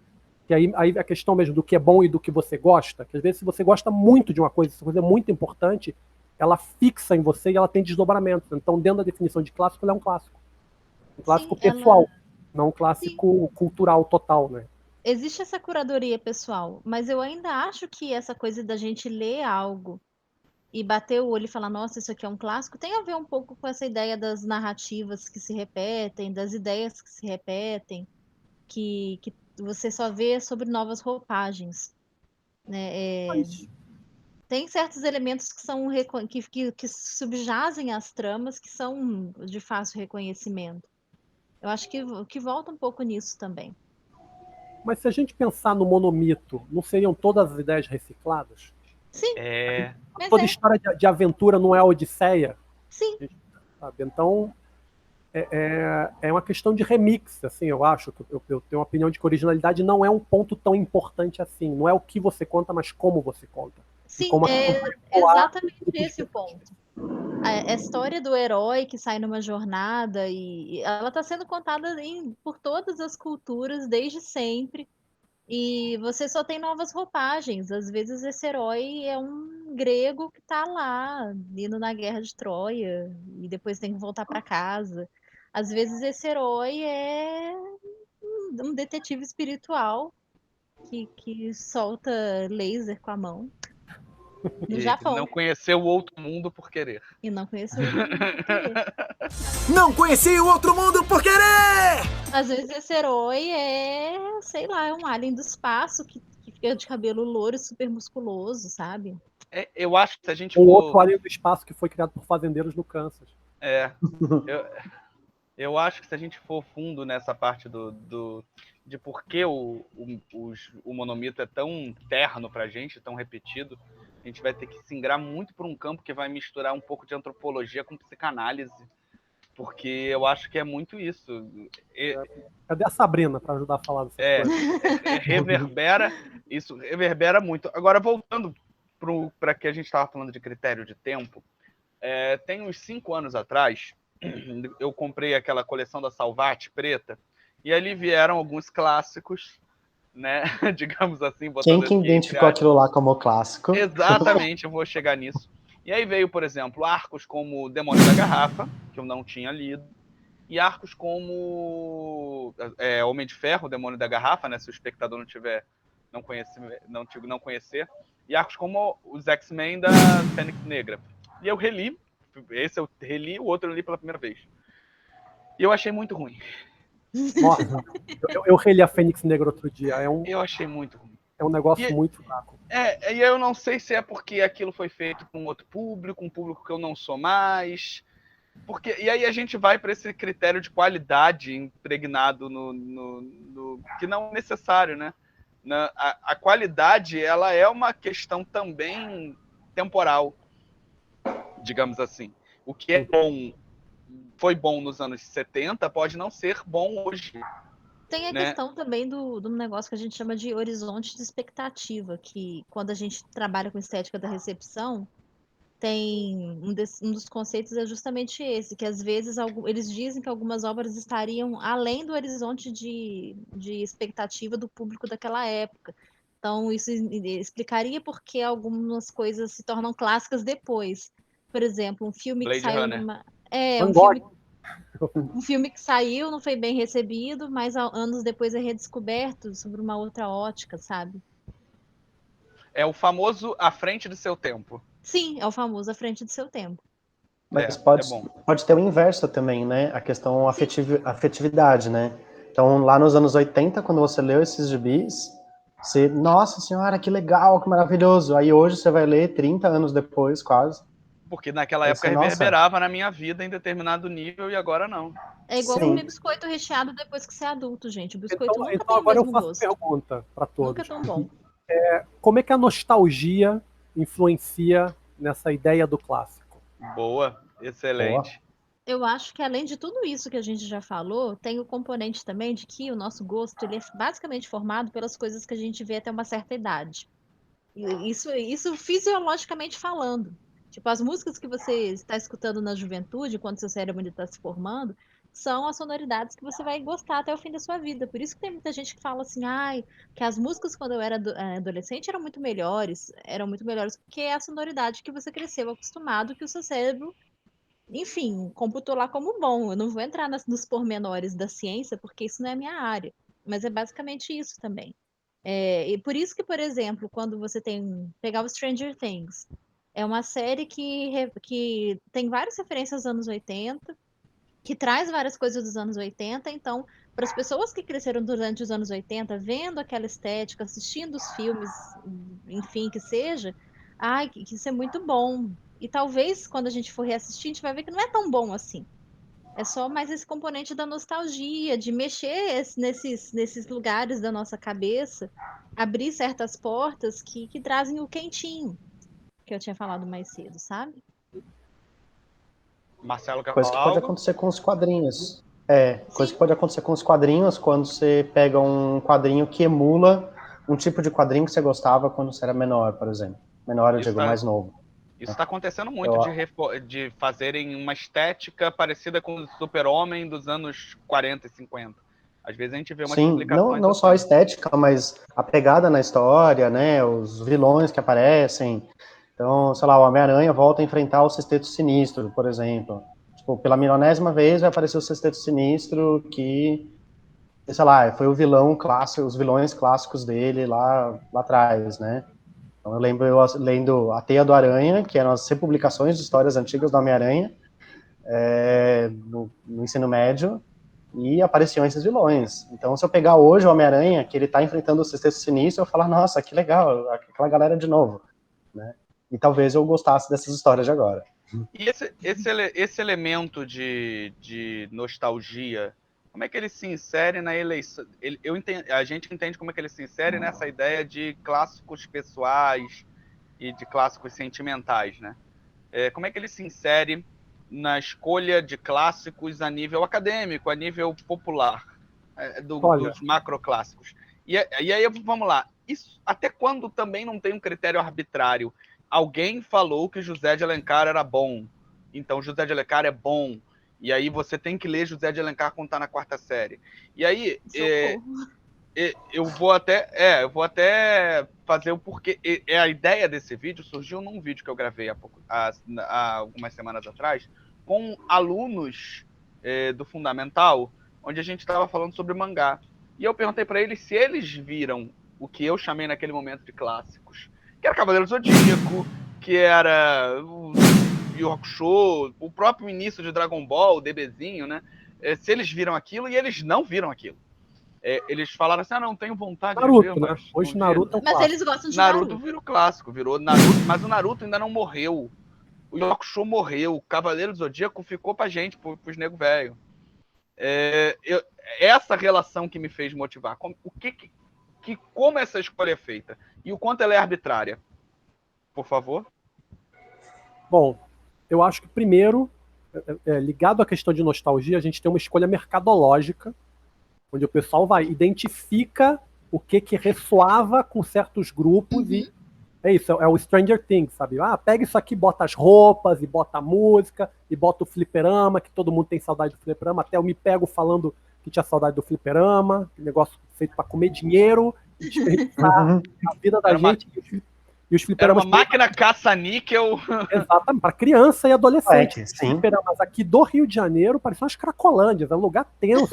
S3: Que aí a questão mesmo do que é bom e do que você gosta, que às vezes se você gosta muito de uma coisa, se essa coisa é muito importante, ela fixa em você e ela tem desdobramentos. Então, dentro da definição de clássico, ela é um clássico. Um clássico pessoal, não um clássico cultural total, né?
S2: Existe essa curadoria pessoal, mas eu ainda acho que essa coisa da gente ler algo e bater o olho e falar, nossa, isso aqui é um clássico, tem a ver um pouco com essa ideia das narrativas que se repetem, das ideias que se repetem, que você só vê sobre novas roupagens, né? Tem certos elementos que são que subjazem as tramas, que são de fácil reconhecimento. Eu acho que volta um pouco nisso também.
S3: Mas se a gente pensar no monomito, não seriam todas as ideias recicladas?
S2: Sim.
S3: Toda história de aventura não é Odisseia?
S2: Sim.
S3: Sabe? Então, é uma questão de remix, assim, eu acho. Eu tenho uma opinião de que originalidade não é um ponto tão importante assim. Não é o que você conta, mas como você conta.
S2: Sim, é exatamente esse o ponto. A história do herói que sai numa jornada e ela está sendo contada por todas as culturas desde sempre. E você só tem novas roupagens. Às vezes esse herói é um grego que está lá, indo na guerra de Troia, e depois tem que voltar para casa. Às vezes esse herói é um detetive espiritual que solta laser com a mão. No Japão.
S1: Não conheceu o outro mundo por querer.
S2: E não conheceu o outro mundo por querer.
S5: Não conheci o outro mundo por querer!
S2: Às vezes esse herói sei lá, é um alien do espaço que fica de cabelo louro e super musculoso, sabe?
S1: Eu acho que se a gente
S3: outro alien do espaço que foi criado por fazendeiros no Kansas.
S1: Eu acho que se a gente for fundo nessa parte de por que o monomito é tão terno pra gente, tão repetido, a gente vai ter que se ingrar muito por um campo que vai misturar um pouco de antropologia com psicanálise, porque eu acho que é muito isso.
S3: Cadê a Sabrina para ajudar a falar dessas coisas?
S1: Isso reverbera muito. Agora, voltando para que a gente estava falando de critério de tempo, tem uns 5 anos atrás, eu comprei aquela coleção da Salvati preta, e ali vieram alguns clássicos, né? Digamos assim.
S4: Quem que identificou aquilo lá como clássico?
S1: Exatamente, eu vou chegar nisso. E aí veio, por exemplo, arcos como Demônio da Garrafa, que eu não tinha lido, e arcos como Homem de Ferro, Demônio da Garrafa, né? Se o espectador não conhecer, e arcos como os X-Men da Fênix Negra. E eu reli, esse eu reli, o outro eu li pela primeira vez. E eu achei muito ruim.
S3: Nossa, eu reli a Fênix Negra outro dia.
S1: Eu achei muito ruim.
S3: É um negócio muito fraco.
S1: E eu não sei se é porque aquilo foi feito com outro público, um público que eu não sou mais. E aí a gente vai para esse critério de qualidade impregnado no que não é necessário, né? A qualidade, ela é uma questão também temporal, digamos assim. O que é bom, foi bom nos anos 70, pode não ser bom hoje.
S2: Tem a questão também do negócio que a gente chama de horizonte de expectativa, que quando a gente trabalha com estética da recepção, tem um dos conceitos é justamente esse, que às vezes eles dizem que algumas obras estariam além do horizonte de expectativa do público daquela época. Então, isso explicaria por que algumas coisas se tornam clássicas depois. Por exemplo, um filme
S1: Blade
S2: que saiu
S1: Runner.
S2: um filme que saiu, não foi bem recebido, mas anos depois é redescoberto sobre uma outra ótica, sabe?
S1: É o famoso à frente do seu tempo.
S2: Sim, é o famoso à frente do seu tempo.
S4: Mas pode ter o inverso também, né? A questão afetividade, né? Então, lá nos anos 80, quando você leu esses gibis, você, nossa senhora, que legal, que maravilhoso. Aí hoje você vai ler 30 anos depois, quase.
S1: Porque naquela época reverberava na minha vida em determinado nível e agora não.
S2: É igual comer biscoito recheado depois que você é adulto, gente. O biscoito nunca
S3: então
S2: tem
S3: agora
S2: o mesmo
S3: eu faço
S2: gosto.
S3: Pergunta para todos.
S2: Nunca é tão bom.
S3: Como é que a nostalgia influencia nessa ideia do clássico?
S1: Boa, excelente.
S2: Boa. Eu acho que além de tudo isso que a gente já falou, tem o componente também de que o nosso gosto ele é basicamente formado pelas coisas que a gente vê até uma certa idade. Isso fisiologicamente falando. Tipo, as músicas que você está escutando na juventude, quando seu cérebro está se formando, são as sonoridades que você vai gostar até o fim da sua vida. Por isso que tem muita gente que fala assim, que as músicas quando eu era adolescente eram muito melhores porque é a sonoridade que você cresceu acostumado, que o seu cérebro, enfim, computou lá como bom. Eu não vou entrar nos pormenores da ciência, porque isso não é a minha área. Mas é basicamente isso também. E por isso que, por exemplo, quando você pegar o Stranger Things, é uma série que tem várias referências aos anos 80, que traz várias coisas dos anos 80, então, para as pessoas que cresceram durante os anos 80, vendo aquela estética, assistindo os filmes, enfim, que seja, que isso é muito bom. E talvez, quando a gente for reassistir, a gente vai ver que não é tão bom assim. É só mais esse componente da nostalgia, de mexer nesses lugares da nossa cabeça, abrir certas portas que trazem o quentinho, que eu tinha falado mais cedo, sabe?
S1: Marcelo, quer
S4: coisa
S1: falar
S4: que pode
S1: algo?
S4: acontecer com os quadrinhos. Coisa que pode acontecer com os quadrinhos quando você pega um quadrinho que emula um tipo de quadrinho que você gostava quando você era menor, por exemplo. Menor, eu digo, mais novo.
S1: Isso está acontecendo muito, de fazerem uma estética parecida com o Super-Homem dos anos 40 e 50. Às vezes a gente vê uma
S4: explicações não só a estética, mas a pegada na história, né? Os vilões que aparecem. Então, sei lá, o Homem-Aranha volta a enfrentar o Sexteto Sinistro, por exemplo. Tipo, pela milionésima vez vai aparecer o Sexteto Sinistro, que, sei lá, foi o vilão clássico, os vilões clássicos dele lá atrás, né? Então eu lembro eu lendo A Teia do Aranha, que eram as republicações de histórias antigas do Homem-Aranha, no ensino médio, e apareciam esses vilões. Então se eu pegar hoje o Homem-Aranha, que ele tá enfrentando o Sexteto Sinistro, eu falar, nossa, que legal, aquela galera de novo, né? E talvez eu gostasse dessas histórias de agora.
S1: E esse elemento de nostalgia, como é que ele se insere na eleição? A gente entende como é que ele se insere nessa ideia de clássicos pessoais e de clássicos sentimentais, né? Como é que ele se insere na escolha de clássicos a nível acadêmico, a nível popular, dos macroclássicos? E aí, vamos lá. Isso, até quando também não tem um critério arbitrário? Alguém falou que José de Alencar era bom, então José de Alencar é bom, e aí você tem que ler José de Alencar quando está na 4ª série. E aí, eu vou até fazer o porquê. A ideia desse vídeo surgiu num vídeo que eu gravei há algumas semanas atrás, com alunos do Fundamental, onde a gente estava falando sobre mangá. E eu perguntei para eles se eles viram o que eu chamei naquele momento de clássicos, que era Cavaleiro do Zodíaco, que era o Yu Hakusho, o próprio início de Dragon Ball, o DBzinho, né? Se eles viram aquilo, e eles não viram aquilo. Eles falaram assim, não tenho vontade
S3: Naruto,
S1: de ver,
S3: né? Hoje Naruto é um
S2: Mas
S3: clássico.
S2: eles gostam de
S1: Naruto virou clássico, virou Naruto, mas o Naruto ainda não morreu. O Yu Hakusho morreu, o Cavaleiro do Zodíaco ficou pra gente, pros nego velho. Essa relação que me fez motivar. Como essa escolha é feita e o quanto ela é arbitrária. Por favor.
S3: Bom, eu acho que primeiro, ligado à questão de nostalgia, a gente tem uma escolha mercadológica, onde o pessoal identifica o que ressoava com certos grupos e é isso, é o Stranger Things, sabe? Pega isso aqui, bota as roupas, e bota a música, e bota o fliperama, que todo mundo tem saudade do fliperama, até eu me pego falando que tinha saudade do fliperama, que negócio feito para comer dinheiro, e desperdiçar a vida da gente. E os fliperamas...
S1: Era uma máquina caça-níquel.
S3: Exatamente, para criança e adolescente.
S4: Sim.
S3: Fliperamas aqui do Rio de Janeiro pareciam umas cracolândias, é um lugar tenso,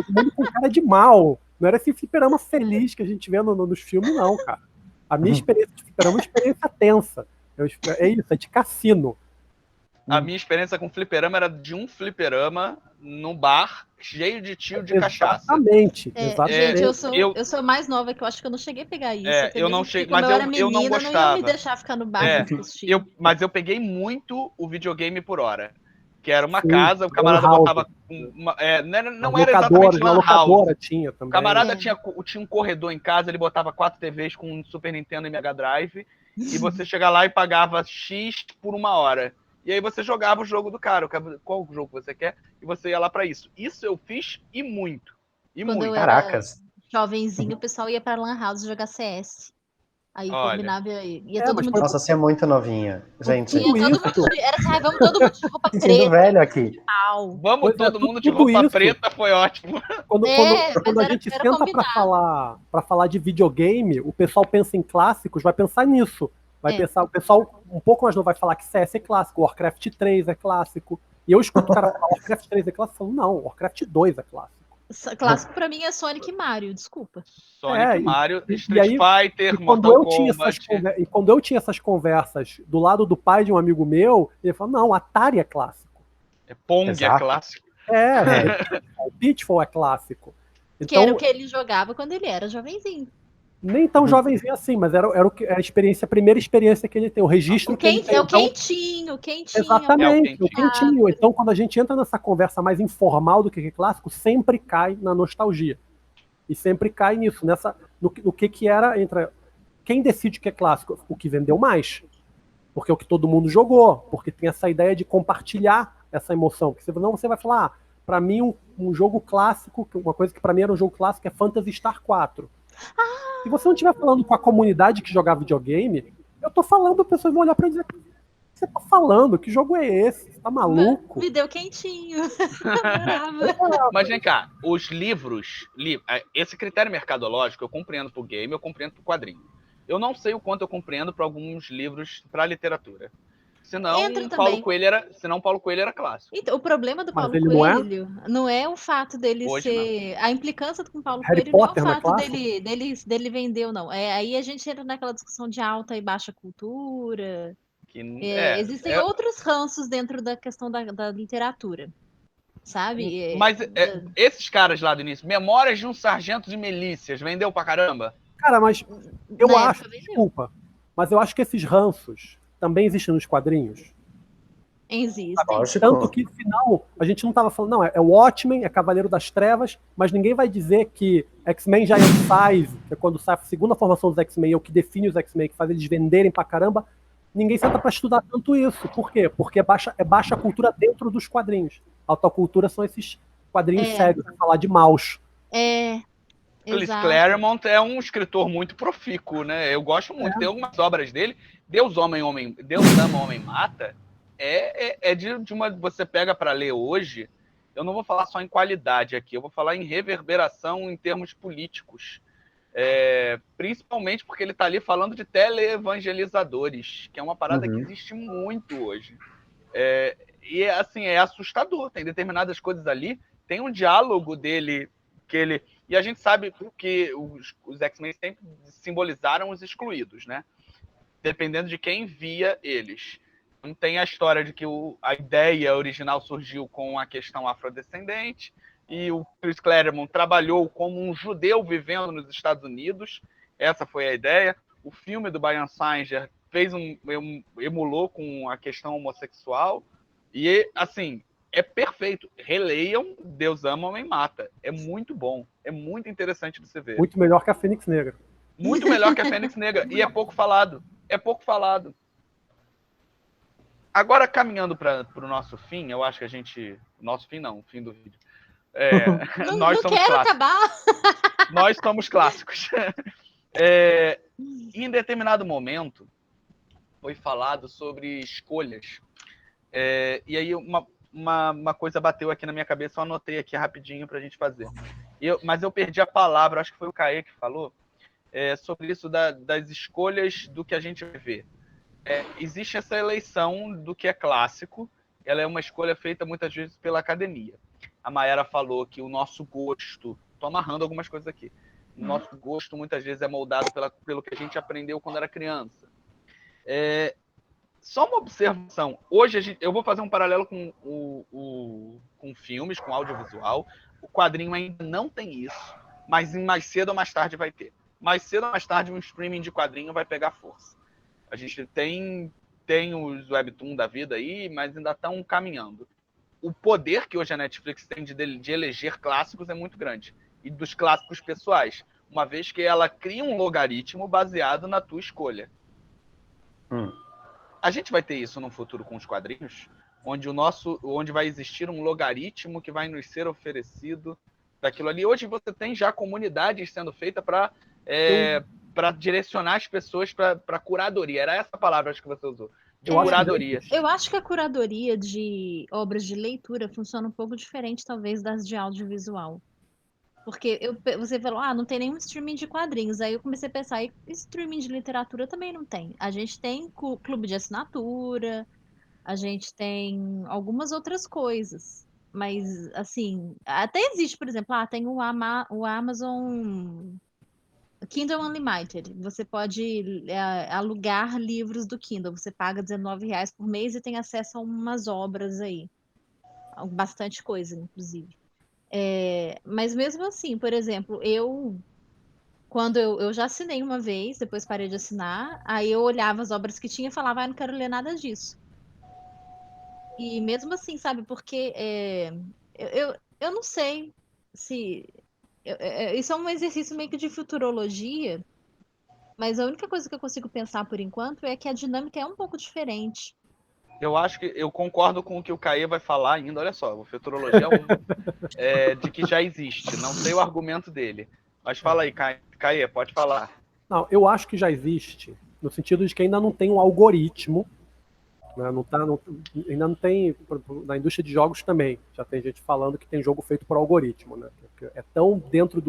S3: todo mundo com cara de mal. Não era esse fliperama feliz que a gente vê nos filmes, não, cara. A minha experiência de fliperama é uma experiência tensa. É isso, é de cassino.
S1: A minha experiência com fliperama era de um fliperama num bar cheio de tio de cachaça.
S3: Exatamente.
S2: Gente, eu sou mais nova, que eu acho que eu não cheguei a pegar isso.
S1: Eu não cheguei,
S2: mas
S1: eu
S2: era menina,
S1: eu não gostava.
S2: Não ia me deixar ficar no bar
S1: mas eu peguei muito o videogame por hora. Que era uma casa, o camarada botava... não era exatamente
S3: uma locadora tinha também.
S1: O camarada tinha um corredor em casa, ele botava 4 TVs com Super Nintendo e Mega Drive, e você chega lá e pagava X por 1 hora. E aí você jogava o jogo do cara, qual jogo você quer, e você ia lá pra isso. Isso eu fiz e muito.
S2: Quando eu
S4: Caracas.
S2: era jovenzinho, o pessoal ia pra Lan House jogar CS. Aí combinava, ia todo mundo...
S4: Nossa, você é muito novinha, gente.
S2: Era assim, vamos todo mundo de roupa preta.
S4: Velho aqui.
S1: Vamos todo mundo de roupa preta, foi ótimo.
S3: Quando a gente senta pra falar de videogame, o pessoal pensa em clássicos, vai pensar nisso. Vai pensar, o pessoal um pouco mais novo vai falar que CS é clássico, Warcraft 3 é clássico. E eu escuto o cara falar Warcraft 3 é clássico, eu falo, não, Warcraft 2 é clássico.
S2: Clássico pra mim é Sonic e Mario, desculpa.
S1: Sonic, Mario, Street Fighter, Mortal Kombat.
S3: E quando eu tinha essas conversas do lado do pai de um amigo meu, ele falou, não, Atari é clássico.
S1: Pong é clássico.
S3: O Pitfall é clássico.
S2: Então, que era o que ele jogava quando ele era jovenzinho.
S3: Nem tão jovenzinho assim, mas era a primeira experiência que ele tem, o registro que ele tem.
S2: É o quentinho.
S3: Exatamente, o quentinho. Então, quando a gente entra nessa conversa mais informal do que é clássico, sempre cai na nostalgia. E sempre cai nisso, no que era, quem decide o que é clássico? O que vendeu mais. Porque é o que todo mundo jogou, porque tem essa ideia de compartilhar essa emoção. Porque senão você vai falar, pra mim um jogo clássico, uma coisa que pra mim era um jogo clássico é Phantasy Star 4. Se você não estiver falando com a comunidade que jogava videogame, eu tô falando, as pessoas vão olhar pra mim e dizer, o que você tá falando? Que jogo é esse? Você tá maluco?
S2: Me deu quentinho.
S1: Mas vem cá, os livros, esse critério mercadológico eu compreendo pro game, eu compreendo pro quadrinho. Eu não sei o quanto eu compreendo para alguns livros pra literatura. Senão Paulo Coelho era clássico.
S2: Então, o problema do Paulo Coelho não é o fato dele ser... A implicância com o Paulo Coelho não é o fato dele vender ou não. Aí a gente entra naquela discussão de alta e baixa cultura. Existem outros ranços dentro da questão da literatura. Sabe?
S1: Mas esses caras lá do início, Memórias de um Sargento de Milícias, vendeu pra caramba?
S3: Cara, mas desculpa, mas eu acho que esses ranços também existem nos quadrinhos.
S2: Existem.
S4: Lógico.
S3: Tanto que, no final, a gente não estava falando, não, é o Watchmen, é Cavaleiro das Trevas, mas ninguém vai dizer que X-Men Giant Size, que é quando sai a segunda formação dos X-Men, é o que define os X-Men, que faz eles venderem pra caramba, ninguém senta pra estudar tanto isso. Por quê? Porque é baixa cultura dentro dos quadrinhos. Alta cultura são esses quadrinhos sérios, pra falar de maus.
S1: Chris
S2: Exato.
S1: Claremont é um escritor muito profícuo, né? Eu gosto muito. Tem algumas obras dele. Deus ama, homem mata. De uma. Você pega para ler hoje. Eu não vou falar só em qualidade aqui. Eu vou falar em reverberação em termos políticos. Principalmente porque ele está ali falando de teleevangelizadores, que é uma parada que existe muito hoje. E assim, é assustador. Tem determinadas coisas ali. Tem um diálogo dele que ele. E a gente sabe que os X-Men sempre simbolizaram os excluídos, né? Dependendo de quem via eles. Não tem a história de que a ideia original surgiu com a questão afrodescendente e o Chris Claremont trabalhou como um judeu vivendo nos Estados Unidos. Essa foi a ideia. O filme do Bryan Singer emulou com a questão homossexual. E, assim, é perfeito. Releiam Deus Ama, Homem Mata. É muito bom. É muito interessante de se ver.
S3: Muito melhor que a Fênix Negra.
S1: Muito melhor que a Fênix Negra. E é pouco falado. Agora, caminhando para o nosso fim, eu acho que a gente... Nosso fim não, o fim do vídeo. Nós somos
S2: quero
S1: clássicos.
S2: acabar.
S1: Nós somos clássicos. Em determinado momento, foi falado sobre escolhas. E aí uma coisa bateu aqui na minha cabeça, eu anotei aqui rapidinho para a gente fazer. Mas eu perdi a palavra, acho que foi o Caê que falou, sobre isso das escolhas do que a gente vê. Existe essa eleição do que é clássico, ela é uma escolha feita muitas vezes pela academia. A Mayara falou que o nosso gosto, estou amarrando algumas coisas aqui, o nosso gosto muitas vezes é moldado pelo que a gente aprendeu quando era criança. Só uma observação, hoje eu vou fazer um paralelo com filmes, com audiovisual, o quadrinho ainda não tem isso, mas mais cedo ou mais tarde vai ter. Mais cedo ou mais tarde um streaming de quadrinho vai pegar força. A gente tem os webtoon da vida aí, mas ainda estão caminhando. O poder que hoje a Netflix tem de eleger clássicos é muito grande. E dos clássicos pessoais. Uma vez que ela cria um logaritmo baseado na tua escolha. A gente vai ter isso no futuro com os quadrinhos? Onde vai existir um logaritmo que vai nos ser oferecido daquilo ali. Hoje você tem já comunidades sendo feitas para direcionar as pessoas para curadoria. Era essa palavra acho que você usou. De curadoria.
S2: Eu acho que a curadoria de obras de leitura funciona um pouco diferente, talvez, das de audiovisual. Porque você falou, não tem nenhum streaming de quadrinhos. Aí eu comecei a pensar, e streaming de literatura também não tem. A gente tem clube de assinatura, a gente tem algumas outras coisas. Mas, assim, até existe, por exemplo, tem o Amazon Kindle Unlimited. Você pode alugar livros do Kindle. Você paga R$19 por mês e tem acesso a umas obras aí. Bastante coisa, inclusive. Mas mesmo assim, por exemplo, quando eu já assinei uma vez, depois parei de assinar, aí eu olhava as obras que tinha e falava, não quero ler nada disso. E mesmo assim, sabe, porque eu não sei se... isso é um exercício meio que de futurologia, mas a única coisa que eu consigo pensar por enquanto é que a dinâmica é um pouco diferente.
S1: Eu acho que eu concordo com o que o Caê vai falar ainda. Olha só, a futurologia de que já existe. Não sei o argumento dele. Mas fala aí, Caê, pode falar.
S3: Não, eu acho que já existe, no sentido de que ainda não tem um algoritmo, né? Ainda não tem, na indústria de jogos também, já tem gente falando que tem jogo feito por algoritmo, né? É tão dentro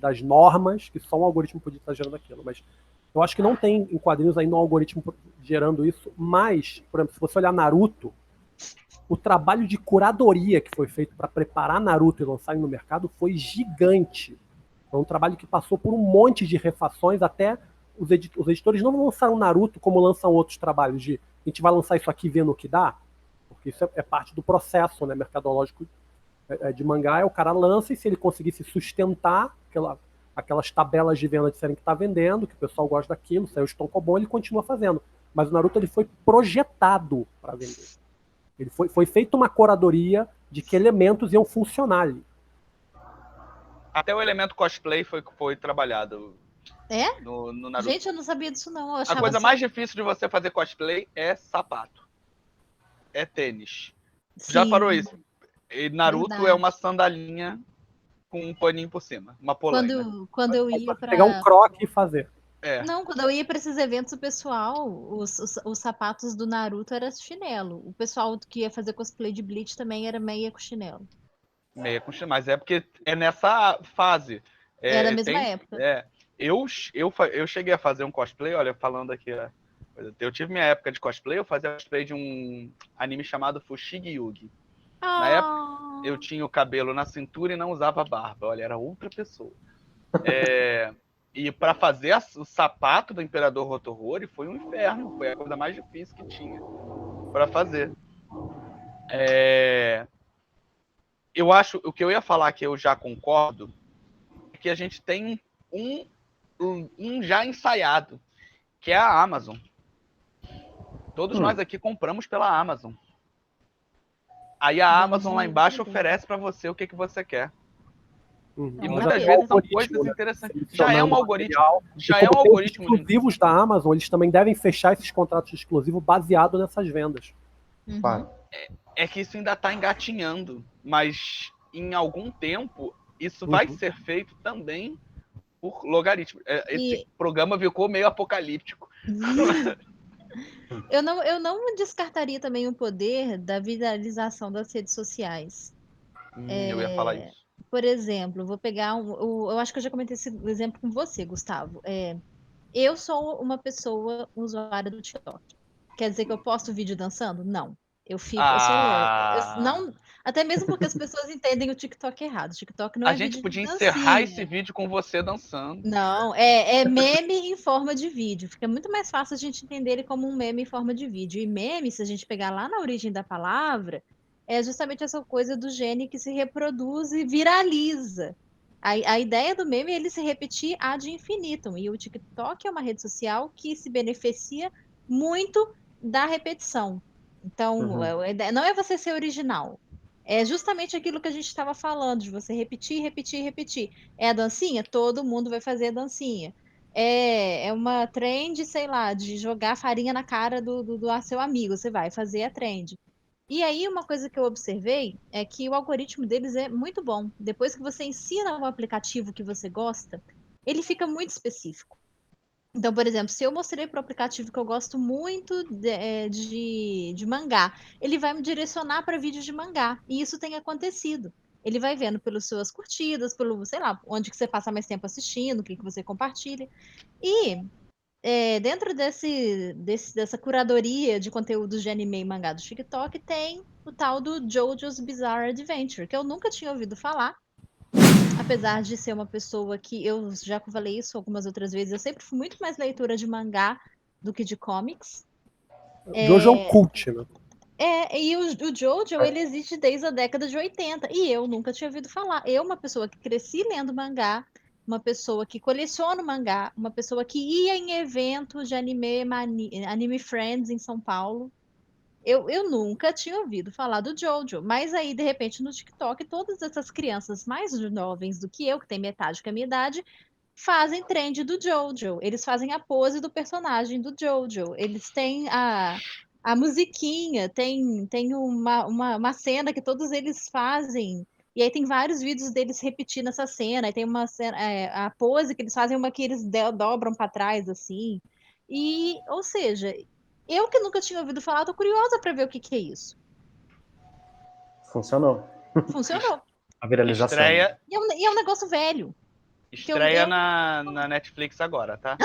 S3: das normas que só um algoritmo podia estar gerando aquilo, mas eu acho que não tem em quadrinhos ainda um algoritmo gerando isso, mas, por exemplo, se você olhar Naruto, o trabalho de curadoria que foi feito para preparar Naruto e lançar no mercado foi gigante. Foi um trabalho que passou por um monte de refações, até os editores não lançaram Naruto como lançam outros trabalhos, de a gente vai lançar isso aqui vendo o que dá, porque isso é parte do processo, né, mercadológico de mangá, o cara lança e se ele conseguisse sustentar aquelas tabelas de venda disserem que está vendendo, que o pessoal gosta daquilo, saiu o estoncobon, ele continua fazendo. Mas o Naruto ele foi projetado para vender. Foi feita uma curadoria de que elementos iam funcionar ali.
S1: Até o elemento cosplay foi trabalhado
S2: É?
S1: no Naruto.
S2: Gente, eu não sabia disso, não. Eu
S1: A
S2: achava
S1: coisa
S2: só...
S1: mais difícil de você fazer cosplay é sapato. É tênis. Já
S2: Sim,
S1: parou isso? E Naruto é
S2: verdade.
S1: uma sandalinha com um paninho por cima. Uma polaina.
S2: Quando eu
S3: Aí
S2: ia
S3: você pegar um
S2: pra...
S3: croque e fazer.
S1: É.
S2: Não, quando eu ia para esses eventos, o pessoal, os sapatos do Naruto era chinelo. O pessoal que ia fazer cosplay de Bleach também era meia com chinelo.
S1: Meia com mas é porque é nessa fase.
S2: É da mesma época.
S1: Eu cheguei a fazer um cosplay, olha, falando aqui, eu tive minha época de cosplay, eu fazia cosplay de um anime chamado Fushigi Yugi. Na época, eu tinha o cabelo na cintura e não usava barba, olha, era outra pessoa. E para fazer o sapato do Imperador Hotorori foi um inferno, foi a coisa mais difícil que tinha para fazer. Eu acho, o que eu ia falar que eu já concordo, é que a gente tem um já ensaiado, que é a Amazon. Todos nós aqui compramos pela Amazon. Aí a Amazon lá embaixo oferece para você o que você quer. E muitas vezes são coisas interessantes. Já é um algoritmo. Já é um algoritmo.
S3: Os exclusivos da Amazon, eles também devem fechar esses contratos exclusivos baseado nessas vendas.
S4: Claro.
S1: É que isso ainda está engatinhando, mas em algum tempo isso vai ser feito também por logaritmo. Esse programa ficou meio apocalíptico.
S2: Eu não descartaria também o poder da viralização das redes sociais.
S1: Eu ia falar isso.
S2: Por exemplo, vou pegar eu acho que eu já comentei esse exemplo com você, Gustavo. Eu sou uma pessoa usuária do TikTok. Quer dizer que eu posto vídeo dançando? Não. Eu sou louca. Até mesmo porque as pessoas entendem o TikTok errado. O TikTok não é vídeo de dancinha.
S1: A gente podia encerrar esse vídeo com você dançando.
S2: Não, é meme em forma de vídeo. Fica muito mais fácil a gente entender ele como um meme em forma de vídeo. E meme, se a gente pegar lá na origem da palavra, é justamente essa coisa do gene que se reproduz e viraliza. A ideia do meme é ele se repetir ad infinitum. E o TikTok é uma rede social que se beneficia muito da repetição. Então, não é você ser original. É justamente aquilo que a gente estava falando, de você repetir, repetir, repetir. É a dancinha? Todo mundo vai fazer a dancinha. É uma trend, sei lá, de jogar farinha na cara do seu amigo. Você vai fazer a trend. E aí, uma coisa que eu observei é que o algoritmo deles é muito bom. Depois que você ensina um aplicativo que você gosta, ele fica muito específico. Então, por exemplo, se eu mostrei para o aplicativo que eu gosto muito de mangá, ele vai me direcionar para vídeos de mangá. E isso tem acontecido. Ele vai vendo pelas suas curtidas, pelo, sei lá, onde que você passa mais tempo assistindo, o que você compartilha. E dentro dessa curadoria de conteúdos de anime e mangá do TikTok, tem o tal do JoJo's Bizarre Adventure, que eu nunca tinha ouvido falar. Apesar de ser uma pessoa que eu já falei isso algumas outras vezes, eu sempre fui muito mais leitora de mangá do que de comics.
S3: Jojo é um cult, né?
S2: E o Jojo, ele existe desde a década de 80, e eu nunca tinha ouvido falar. Eu, uma pessoa que cresci lendo mangá, uma pessoa que coleciona mangá, uma pessoa que ia em eventos de Anime Friends em São Paulo, eu nunca tinha ouvido falar do Jojo, mas aí, de repente, no TikTok, todas essas crianças mais jovens do que eu, que tem metade que a minha idade, fazem trend do Jojo. Eles fazem a pose do personagem do Jojo. Eles têm a musiquinha, tem uma cena que todos eles fazem. E aí tem vários vídeos deles repetindo essa cena. E tem uma cena, a pose que eles fazem, uma que eles dobram para trás, assim. Ou seja, eu que nunca tinha ouvido falar, tô curiosa para ver o que é isso.
S4: Funcionou.
S2: Funcionou.
S4: A viralização.
S2: E é um negócio velho.
S1: Estreia na Netflix agora, tá?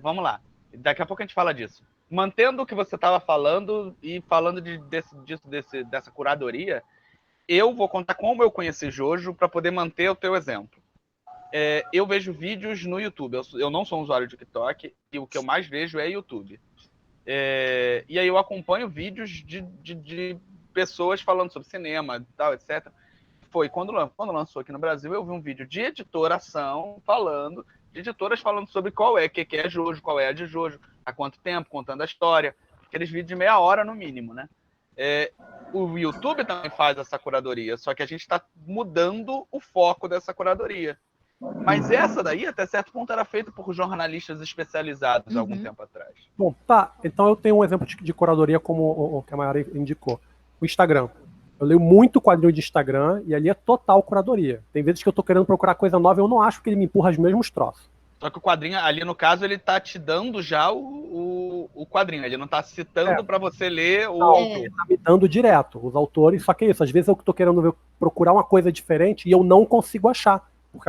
S1: Vamos lá. Daqui a pouco a gente fala disso. Mantendo o que você estava falando e falando dessa curadoria, eu vou contar como eu conheci Jojo para poder manter o teu exemplo. Eu vejo vídeos no YouTube. Eu não sou um usuário de TikTok e o que eu mais vejo é YouTube. E aí eu acompanho vídeos de pessoas falando sobre cinema e tal, etc. Foi quando lançou aqui no Brasil, eu vi um vídeo de editoração de editoras falando sobre qual é, que é Jojo, qual é a de Jojo, há quanto tempo, contando a história. Aqueles vídeos de meia hora no mínimo, né? O YouTube também faz essa curadoria, só que a gente está mudando o foco dessa curadoria. Mas essa daí, até certo ponto, era feita por jornalistas especializados há algum tempo atrás.
S3: Bom, tá. Então eu tenho um exemplo de curadoria como o que a Mayara indicou. O Instagram. Eu leio muito quadrinho de Instagram e ali é total curadoria. Tem vezes que eu tô querendo procurar coisa nova e eu não acho que ele me empurra os mesmos troços.
S1: Só que o quadrinho, ali no caso, ele tá te dando já o quadrinho. Ele não tá citando para você ler o autor.
S3: Ele tá me dando direto, os autores. Só que é isso, às vezes eu tô querendo procurar uma coisa diferente e eu não consigo achar. Porque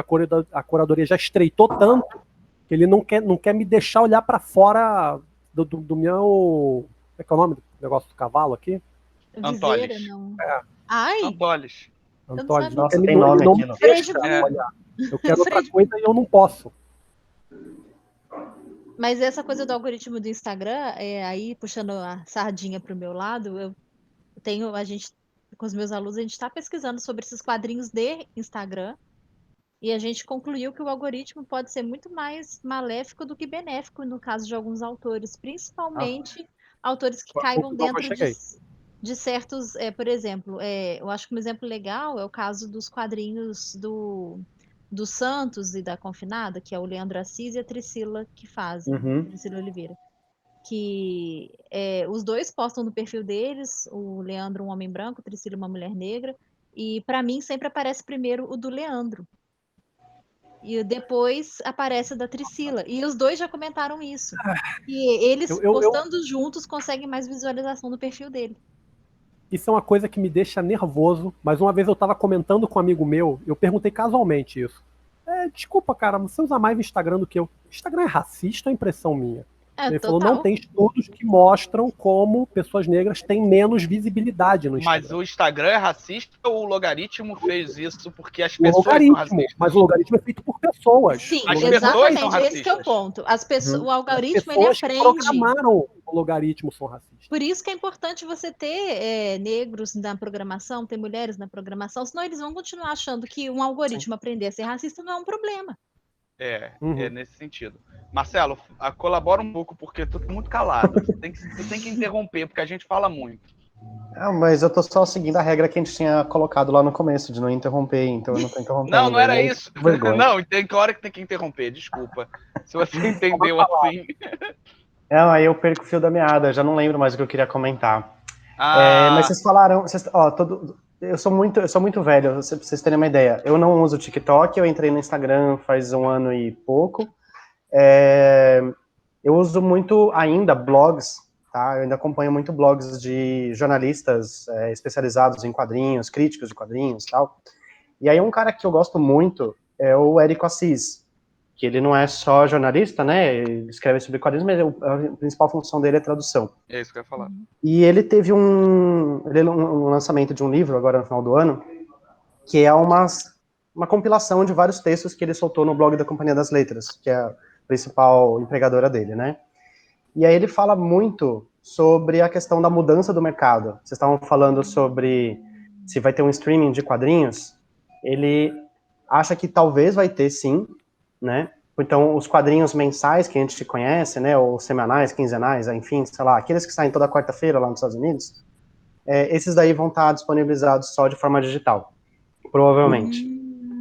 S3: a curadoria já estreitou tanto que ele não quer me deixar olhar para fora do meu... Como é que é o nome do negócio do cavalo aqui?
S1: Antolis.
S2: Viseira, não.
S3: É.
S2: Ai,
S3: Antolis.
S4: Nossa, tem nome
S3: não
S4: aqui,
S3: me
S4: não.
S3: deixa
S1: É.
S3: olhar. Eu quero outra coisa e eu não posso.
S2: mas essa coisa do algoritmo do Instagram, aí puxando a sardinha pro meu lado, a gente, com os meus alunos, a gente está pesquisando sobre esses quadrinhos de Instagram e a gente concluiu que o algoritmo pode ser muito mais maléfico do que benéfico no caso de alguns autores, principalmente autores que caibam dentro de certos, por exemplo, eu acho que um exemplo legal é o caso dos quadrinhos do Santos e da Confinada, que é o Leandro Assis e a Tricila que fazem, Tricila Oliveira. Que os dois postam no perfil deles, o Leandro um homem branco, a Tricila uma mulher negra, e para mim sempre aparece primeiro o do Leandro. E depois aparece o da Tricila. E os dois já comentaram isso. E eles postando juntos conseguem mais visualização no perfil dele.
S3: Isso é uma coisa que me deixa nervoso, mas uma vez eu tava comentando com um amigo meu, eu perguntei casualmente isso. Desculpa, cara, você usa mais o Instagram do que eu. Instagram é racista ou é impressão minha? Ele falou, não, tem estudos que mostram como pessoas negras têm menos visibilidade no Instagram.
S1: Mas o Instagram é racista ou o logaritmo fez isso porque as pessoas são racistas?
S3: Mas o logaritmo é feito por pessoas.
S2: Sim,
S1: as
S2: exatamente,
S1: são
S2: esse que é o ponto. As pessoas, o algoritmo,
S3: as pessoas
S2: ele aprende.
S3: Que programaram o logaritmo são racistas.
S2: Por isso que é importante você ter negros na programação, ter mulheres na programação, senão eles vão continuar achando que um algoritmo aprender a ser racista não é um problema.
S1: É nesse sentido. Marcelo, colabora um pouco, porque tu tá muito calado. Tu tem que interromper, porque a gente fala muito.
S4: Mas eu tô só seguindo a regra que a gente tinha colocado lá no começo, de não interromper, então eu não tô interrompendo.
S1: Não era isso.
S4: Vergonha.
S1: Não, tem hora que tem que interromper, desculpa. Se você entendeu assim.
S4: Aí eu perco o fio da meada, já não lembro mais o que eu queria comentar. Mas vocês falaram... Eu sou muito velho, pra vocês terem uma ideia. Eu não uso TikTok, eu entrei no Instagram faz 1 ano e pouco. Eu uso muito ainda blogs, tá? Eu ainda acompanho muito blogs de jornalistas especializados em quadrinhos, críticos de quadrinhos e tal. E aí um cara que eu gosto muito é o Érico Assis, que ele não é só jornalista, né? Ele escreve sobre quadrinhos, mas a principal função dele é tradução.
S1: É isso que eu ia falar.
S4: E ele teve um lançamento de um livro agora no final do ano, que é uma compilação de vários textos que ele soltou no blog da Companhia das Letras, que é a principal empregadora dele, né? E aí ele fala muito sobre a questão da mudança do mercado. Vocês estavam falando sobre se vai ter um streaming de quadrinhos. Ele acha que talvez vai ter, sim, né? Então, os quadrinhos mensais que a gente conhece, né, ou semanais, quinzenais, enfim, sei lá, aqueles que saem toda quarta-feira lá nos Estados Unidos, esses daí vão estar disponibilizados só de forma digital, provavelmente.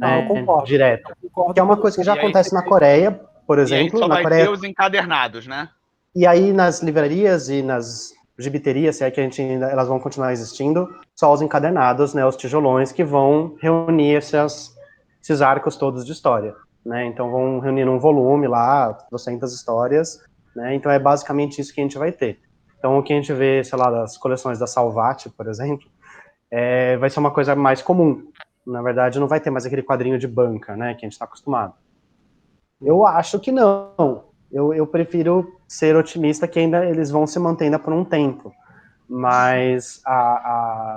S3: Eu concordo.
S4: Direto. Que é uma coisa que já acontece na Coreia, por exemplo.
S1: E aí só
S4: na
S1: vai
S4: Coreia,
S1: ter os encadernados, né?
S4: E aí nas livrarias e nas gibiterias, se é que elas vão continuar existindo, só os encadernados, né, os tijolões que vão reunir esses arcos todos de história. Né, então vão reunir num volume lá, 200 histórias, né, então é basicamente isso que a gente vai ter. Então o que a gente vê, sei lá, das coleções da Salvat, por exemplo, vai ser uma coisa mais comum. Na verdade, não vai ter mais aquele quadrinho de banca, né, que a gente está acostumado. Eu acho que não. Eu prefiro ser otimista que ainda eles vão se manter ainda por um tempo. Mas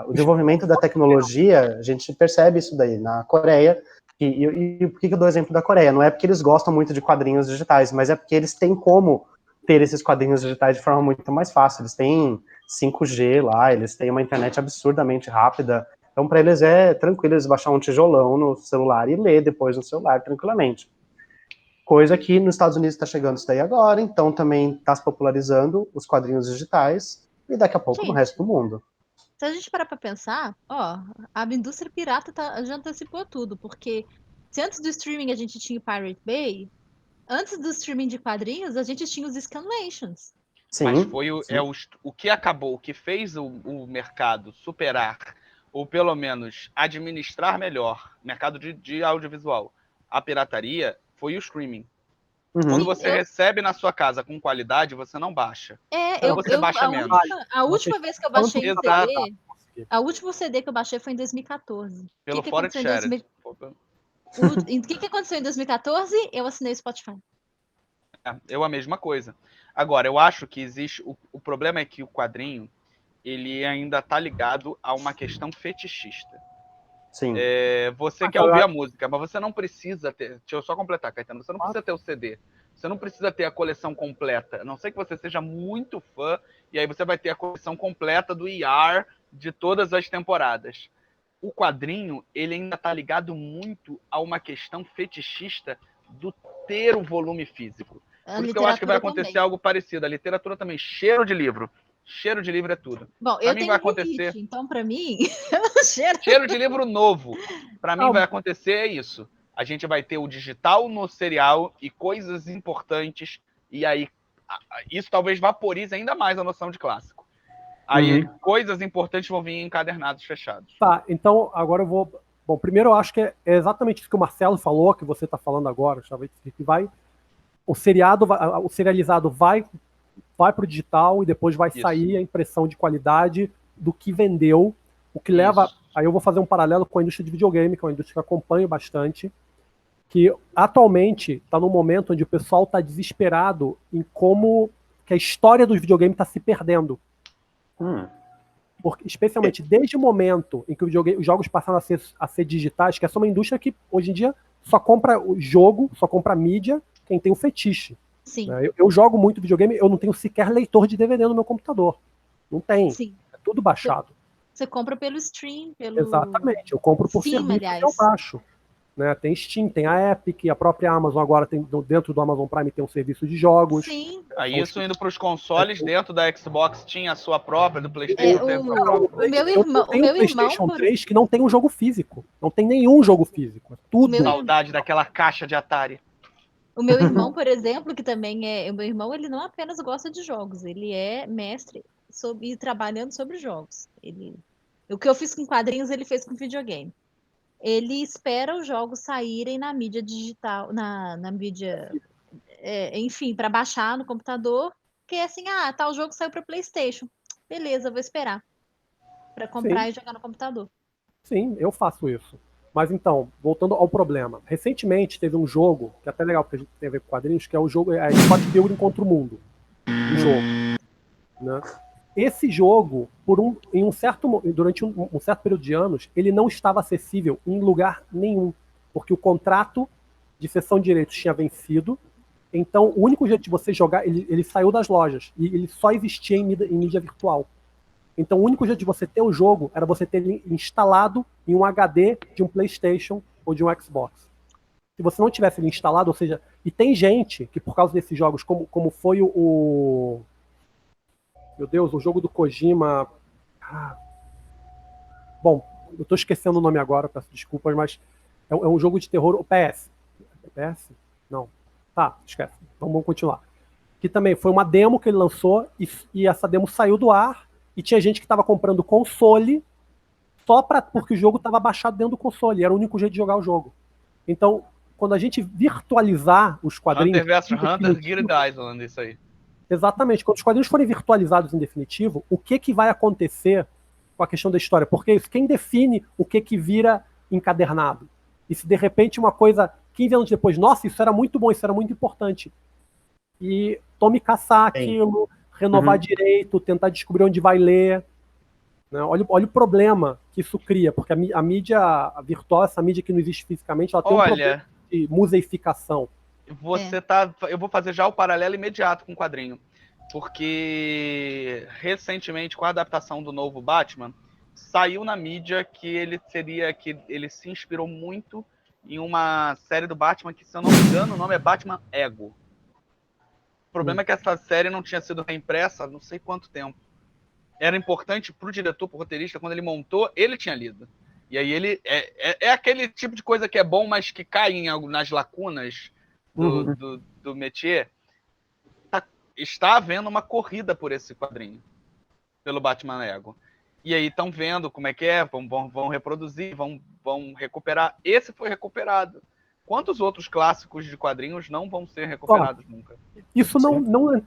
S4: o desenvolvimento da tecnologia, a gente percebe isso daí. Na Coreia, e por que eu dou o exemplo da Coreia? Não é porque eles gostam muito de quadrinhos digitais, mas é porque eles têm como ter esses quadrinhos digitais de forma muito mais fácil. Eles têm 5G lá, eles têm uma internet absurdamente rápida. Então, para eles é tranquilo eles baixar um tijolão no celular e ler depois no celular tranquilamente. Coisa que nos Estados Unidos está chegando isso daí agora, então também está se popularizando os quadrinhos digitais, e daqui a pouco no resto do mundo.
S2: Se a gente parar pra pensar, ó, a indústria pirata já antecipou tudo, porque se antes do streaming a gente tinha o Pirate Bay, antes do streaming de quadrinhos a gente tinha os scanlations.
S1: Mas
S4: Sim,
S1: foi
S4: sim.
S1: o que acabou, o que fez o mercado superar, ou pelo menos administrar melhor, mercado de audiovisual, a pirataria, foi o streaming. Quando
S4: Uhum.
S1: você recebe na sua casa com qualidade, você não baixa. Ou você baixa menos.
S2: A última vez que eu baixei o
S1: Exato.
S2: CD, a última CD que eu baixei foi em 2014.
S1: Pelo
S2: O que
S1: Fora
S2: aconteceu
S1: de
S2: em
S1: Shared.
S2: 2000 O que aconteceu em 2014? Eu assinei o Spotify.
S1: Eu a mesma coisa. Agora, eu acho que existe. O problema é que o quadrinho ele ainda tá ligado a uma questão fetichista.
S4: Sim.
S1: Você quer ouvir a música, mas você não precisa ter. Deixa eu só completar, Caetano. Você não precisa ter o CD. Você não precisa ter a coleção completa. A não ser que você seja muito fã, e aí você vai ter a coleção completa do ER de todas as temporadas. O quadrinho, ele ainda tá ligado muito a uma questão fetichista do ter o volume físico. Por isso que eu acho que vai acontecer
S2: também.
S1: algo parecido. A literatura também, cheiro de livro. Cheiro de livro é tudo.
S2: Bom,
S1: Pra
S2: eu
S1: mim
S2: tenho
S1: vai acontecer.
S2: rinite, então pra mim,
S1: Cheiro de livro novo. Pra mim vai acontecer é isso. A gente vai ter o digital no serial e coisas importantes, e aí isso talvez vaporize ainda mais a noção de clássico. Aí coisas importantes vão vir em encadernados fechados.
S3: Tá, então agora eu vou. Bom, primeiro eu acho que é exatamente isso que o Marcelo falou, que você está falando agora, que vai. O serializado vai para o digital e depois vai sair a impressão de qualidade do que vendeu, o que leva. Aí eu vou fazer um paralelo com a indústria de videogame, que é uma indústria que eu acompanho bastante, que atualmente está num momento onde o pessoal está desesperado em como que a história dos videogames está se perdendo. Porque, especialmente desde o momento em que os jogos passaram a ser digitais, que essa é uma indústria que hoje em dia só compra o jogo, só compra mídia, quem tem o fetiche.
S2: Sim.
S3: Né? Eu jogo muito videogame, eu não tenho sequer leitor de DVD no meu computador. Não tem.
S2: Sim.
S3: É tudo baixado.
S2: Você compra pelo stream, pelo...
S3: Exatamente, eu compro por
S2: Steam,
S3: serviço
S2: aliás.
S3: que eu baixo. Né? Tem Steam, tem a Epic, a própria Amazon agora tem, dentro do Amazon Prime tem um serviço de jogos.
S2: Sim.
S1: Aí isso indo para os consoles, dentro da Xbox tinha a sua própria, do PlayStation tem a sua própria.
S2: O meu
S3: PlayStation 3 que não tem um jogo físico. Não tem nenhum jogo físico. É tudo.
S1: Saudade daquela caixa de Atari.
S2: O meu irmão, por exemplo, que também é... O meu irmão, ele não apenas gosta de jogos, ele é mestre trabalhando sobre jogos. O que eu fiz com quadrinhos, ele fez com videogame. Ele espera os jogos saírem na mídia digital, na mídia, enfim, para baixar no computador, que é assim, tal jogo saiu para PlayStation. Beleza, vou esperar para comprar e jogar no computador.
S3: Sim, eu faço isso. Mas então, voltando ao problema. Recentemente teve um jogo, que é até legal porque a gente tem a ver com quadrinhos, que é o jogo Scott Pilgrim contra o Mundo. O jogo. Né? Esse jogo, durante um certo período de anos, ele não estava acessível em lugar nenhum, porque o contrato de cessão de direitos tinha vencido. Então, o único jeito de você jogar, ele saiu das lojas e ele só existia em mídia virtual. Então, o único jeito de você ter o jogo era você ter ele instalado em um HD de um PlayStation ou de um Xbox. Se você não tivesse ele instalado, ou seja, e tem gente que por causa desses jogos, como foi o meu Deus, o jogo do Kojima. Bom, eu tô esquecendo o nome agora, peço desculpas, mas é um jogo de terror, o PS. PS? Não. Tá, esquece. Então vamos continuar. Que também foi uma demo que ele lançou e essa demo saiu do ar e tinha gente que estava comprando console só porque o jogo estava baixado dentro do console. Era o único jeito de jogar o jogo. Então, quando a gente virtualizar os quadrinhos...
S1: Hunter vs Hunter, Guild Island, isso aí.
S3: Exatamente. Quando os quadrinhos forem virtualizados em definitivo, o que vai acontecer com a questão da história? Porque quem define o que vira encadernado? E se de repente uma coisa, 15 anos depois, nossa, isso era muito bom, isso era muito importante. E tome caçar aquilo, renovar direito, tentar descobrir onde vai ler. Né? Olha o problema que isso cria, porque a mídia virtual, essa mídia que não existe fisicamente, ela tem um problema de museificação.
S1: Eu vou fazer já o paralelo imediato com o quadrinho, porque recentemente, com a adaptação do novo Batman, saiu na mídia que ele se inspirou muito em uma série do Batman que, se eu não me engano, o nome é Batman Ego. O problema é que essa série não tinha sido reimpressa há não sei quanto tempo. era importante pro diretor, pro roteirista, quando ele montou, ele tinha lido. E aí ele é aquele tipo de coisa que é bom, mas que cai nas lacunas do métier. Está havendo uma corrida por esse quadrinho, pelo Batman Lego. E aí estão vendo como é que é, vão reproduzir, vão recuperar. Esse foi recuperado. Quantos outros clássicos de quadrinhos não vão ser recuperados nunca?
S3: Isso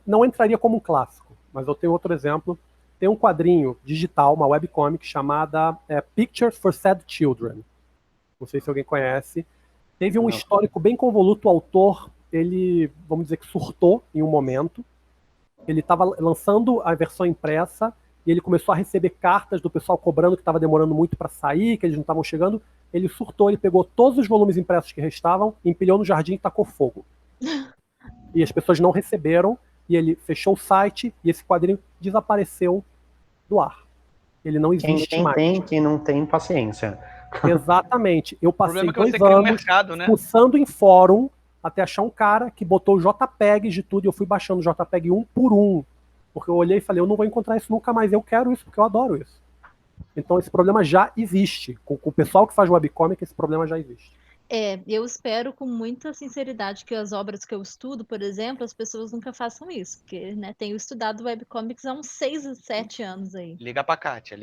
S3: não entraria como um clássico, mas eu tenho outro exemplo. Tem um quadrinho digital, uma webcomic chamada Pictures for Sad Children. Não sei se alguém conhece. Teve um histórico bem convoluto. O autor, ele, vamos dizer que surtou em um momento. Ele estava lançando a versão impressa e ele começou a receber cartas do pessoal cobrando que estava demorando muito para sair, que eles não estavam chegando. Ele surtou, ele pegou todos os volumes impressos que restavam, empilhou no jardim e tacou fogo. E as pessoas não receberam, e ele fechou o site, e esse quadrinho desapareceu do ar. Ele não existe mais.
S4: Quem não tem paciência.
S3: Exatamente. Eu passei
S1: O problema é que
S3: 2
S1: você cria um
S3: anos
S1: mercado, né?
S3: pulsando em fórum até achar um cara que botou JPEGs de tudo, e eu fui baixando JPEG um por um, porque eu olhei e falei, eu não vou encontrar isso nunca mais, eu quero isso, porque eu adoro isso. Então esse problema já existe. Com o pessoal que faz webcomic, esse problema já existe.
S2: Eu espero com muita sinceridade que as obras que eu estudo, por exemplo, as pessoas nunca façam isso, porque, né, tenho estudado webcomics há uns 6 a 7 anos aí.
S1: Liga pra Kátia.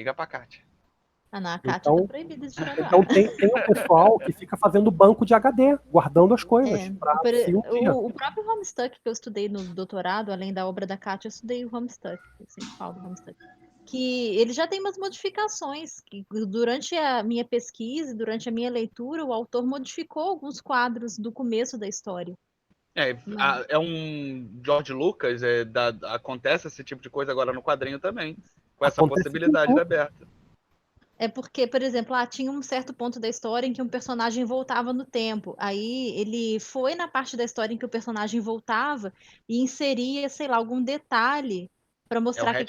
S2: A Kátia tá proibida de tirar do ar.
S3: Então tem o pessoal que fica fazendo banco de HD, guardando as coisas.
S2: O próprio Homestuck que eu estudei no doutorado, além da obra da Kátia, eu estudei o Homestuck, eu sempre falo do Homestuck. Que ele já tem umas modificações, que durante a minha pesquisa, durante a minha leitura, o autor modificou alguns quadros do começo da história.
S1: É um George Lucas, acontece esse tipo de coisa agora no quadrinho também, com essa possibilidade aberta.
S2: É porque, por exemplo, tinha um certo ponto da história em que um personagem voltava no tempo. Aí ele foi na parte da história em que o personagem voltava e inseria, sei lá, algum detalhe para mostrar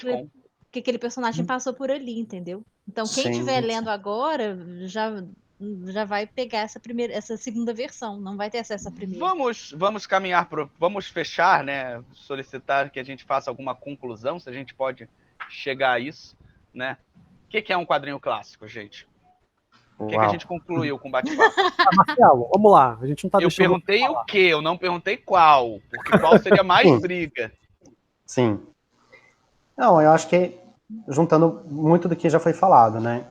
S2: que aquele personagem passou por ali, entendeu? Então, quem estiver lendo agora já vai pegar essa segunda versão, não vai ter acesso à primeira.
S1: Vamos caminhar vamos fechar, né? Solicitar que a gente faça alguma conclusão, se a gente pode chegar a isso, né? O que é um quadrinho clássico, gente? O que a gente concluiu com o bate-papo?
S3: Marcelo, vamos lá. A gente não tá
S1: Eu perguntei o quê? Eu não perguntei qual. Porque qual seria mais briga?
S4: Sim. Não, eu acho que, juntando muito do que já foi falado, né?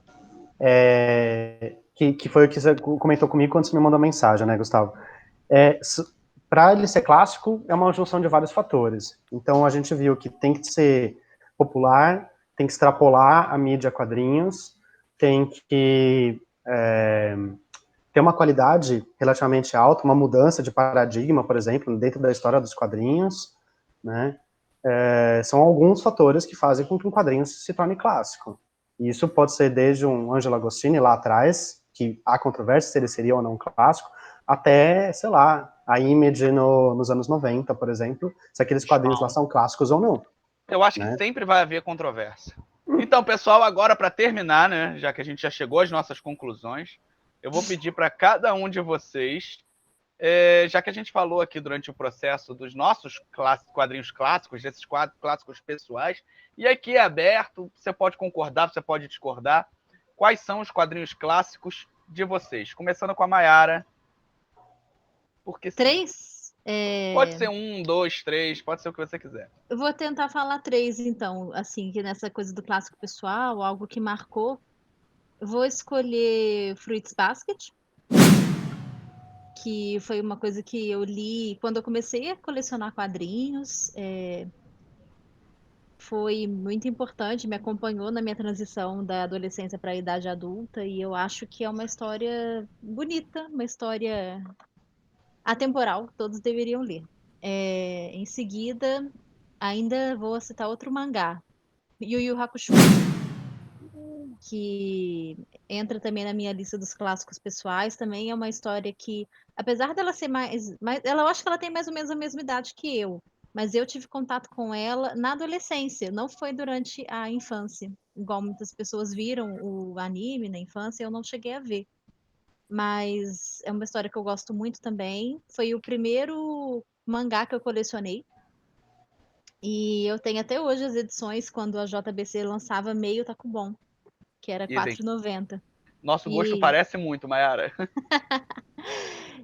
S4: Que foi o que você comentou comigo quando você me mandou a mensagem, né, Gustavo? Para ele ser clássico, é uma junção de vários fatores. Então, a gente viu que tem que ser popular, tem que extrapolar a mídia quadrinhos, tem que ter uma qualidade relativamente alta, uma mudança de paradigma, por exemplo, dentro da história dos quadrinhos, né? São alguns fatores que fazem com que um quadrinho se torne clássico. E isso pode ser desde um Angelo Agostini lá atrás, que há controvérsia se ele seria ou não clássico, até, sei lá, a Image nos anos 90, por exemplo, se aqueles quadrinhos lá são clássicos ou não.
S1: Eu acho que sempre vai haver controvérsia. Então, pessoal, agora para terminar, né, já que a gente já chegou às nossas conclusões, eu vou pedir para cada um de vocês, já que a gente falou aqui durante o processo dos nossos quadrinhos clássicos, desses clássicos pessoais, e aqui é aberto, você pode concordar, você pode discordar, quais são os quadrinhos clássicos de vocês? Começando com a Mayara. Porque
S2: 3?
S1: Pode ser 1, 2, 3, pode ser o que você quiser.
S2: Eu vou tentar falar 3, então, assim, que nessa coisa do clássico pessoal, algo que marcou. Eu vou escolher Fruits Basket, que foi uma coisa que eu li quando eu comecei a colecionar quadrinhos. Foi muito importante, me acompanhou na minha transição da adolescência para a idade adulta, e eu acho que é uma história bonita, uma história atemporal, todos deveriam ler. Em seguida, ainda vou citar outro mangá, Yu Yu Hakusho, que entra também na minha lista dos clássicos pessoais. Também é uma história que, apesar dela ser eu acho que ela tem mais ou menos a mesma idade que eu, mas eu tive contato com ela na adolescência, não foi durante a infância, igual muitas pessoas viram o anime na infância, eu não cheguei a ver. Mas é uma história que eu gosto muito também. Foi o primeiro mangá que eu colecionei. E eu tenho até hoje as edições quando a JBC lançava meio Tacubon, que era
S1: Idem.
S2: R$4,90.
S1: Nosso gosto
S2: E,
S1: parece muito, Mayara.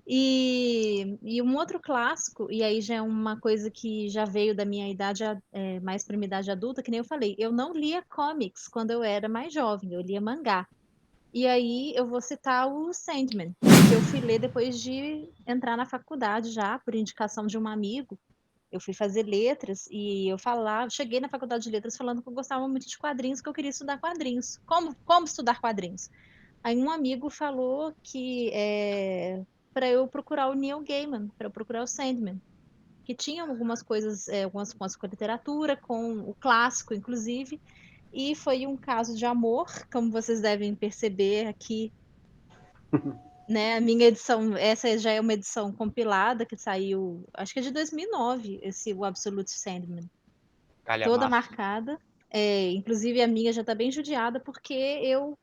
S2: e um outro clássico, e aí já é uma coisa que já veio da minha idade, mais para minha idade adulta, que nem eu falei, eu não lia comics quando eu era mais jovem, eu lia mangá. E aí eu vou citar o Sandman, que eu fui ler depois de entrar na faculdade já, por indicação de um amigo. Eu fui fazer letras e eu falava, cheguei na faculdade de letras falando que eu gostava muito de quadrinhos, que eu queria estudar quadrinhos. Como estudar quadrinhos? Aí um amigo falou que para eu procurar o Neil Gaiman, para eu procurar o Sandman, que tinha algumas coisas, algumas coisas com a literatura, com o clássico, inclusive, e foi um caso de amor, como vocês devem perceber aqui, né? A minha edição, essa já é uma edição compilada que saiu, acho que é de 2009, o Absolute Sandman, toda
S1: Calhamaço.
S2: marcada. Inclusive a minha já está bem judiada porque eu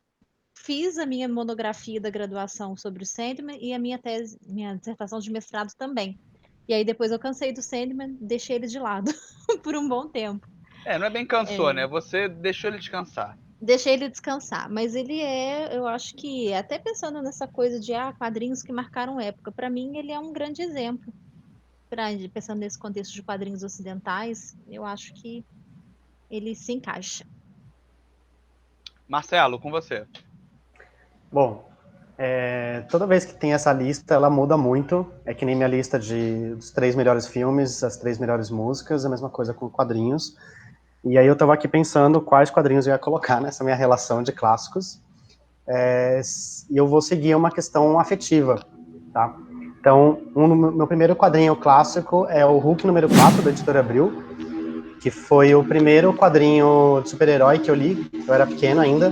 S2: fiz a minha monografia da graduação sobre o Sandman e a minha tese, minha dissertação de mestrado também. E aí depois eu cansei do Sandman, deixei ele de lado por um bom tempo.
S1: Não é bem cansou, né? Você deixou ele descansar.
S2: Deixei ele descansar, mas ele eu acho que, até pensando nessa coisa de quadrinhos que marcaram época, para mim ele é um grande exemplo. Pensando nesse contexto de quadrinhos ocidentais, eu acho que ele se encaixa.
S1: Marcelo, com você.
S4: Bom, toda vez que tem essa lista, ela muda muito. É que nem minha lista dos 3 melhores filmes, as 3 melhores músicas, a mesma coisa com quadrinhos. E aí eu estava aqui pensando quais quadrinhos eu ia colocar nessa minha relação de clássicos. E eu vou seguir uma questão afetiva, tá? Então, meu primeiro quadrinho clássico é o Hulk número 4, da Editora Abril, que foi o primeiro quadrinho de super-herói que eu li, eu era pequeno ainda.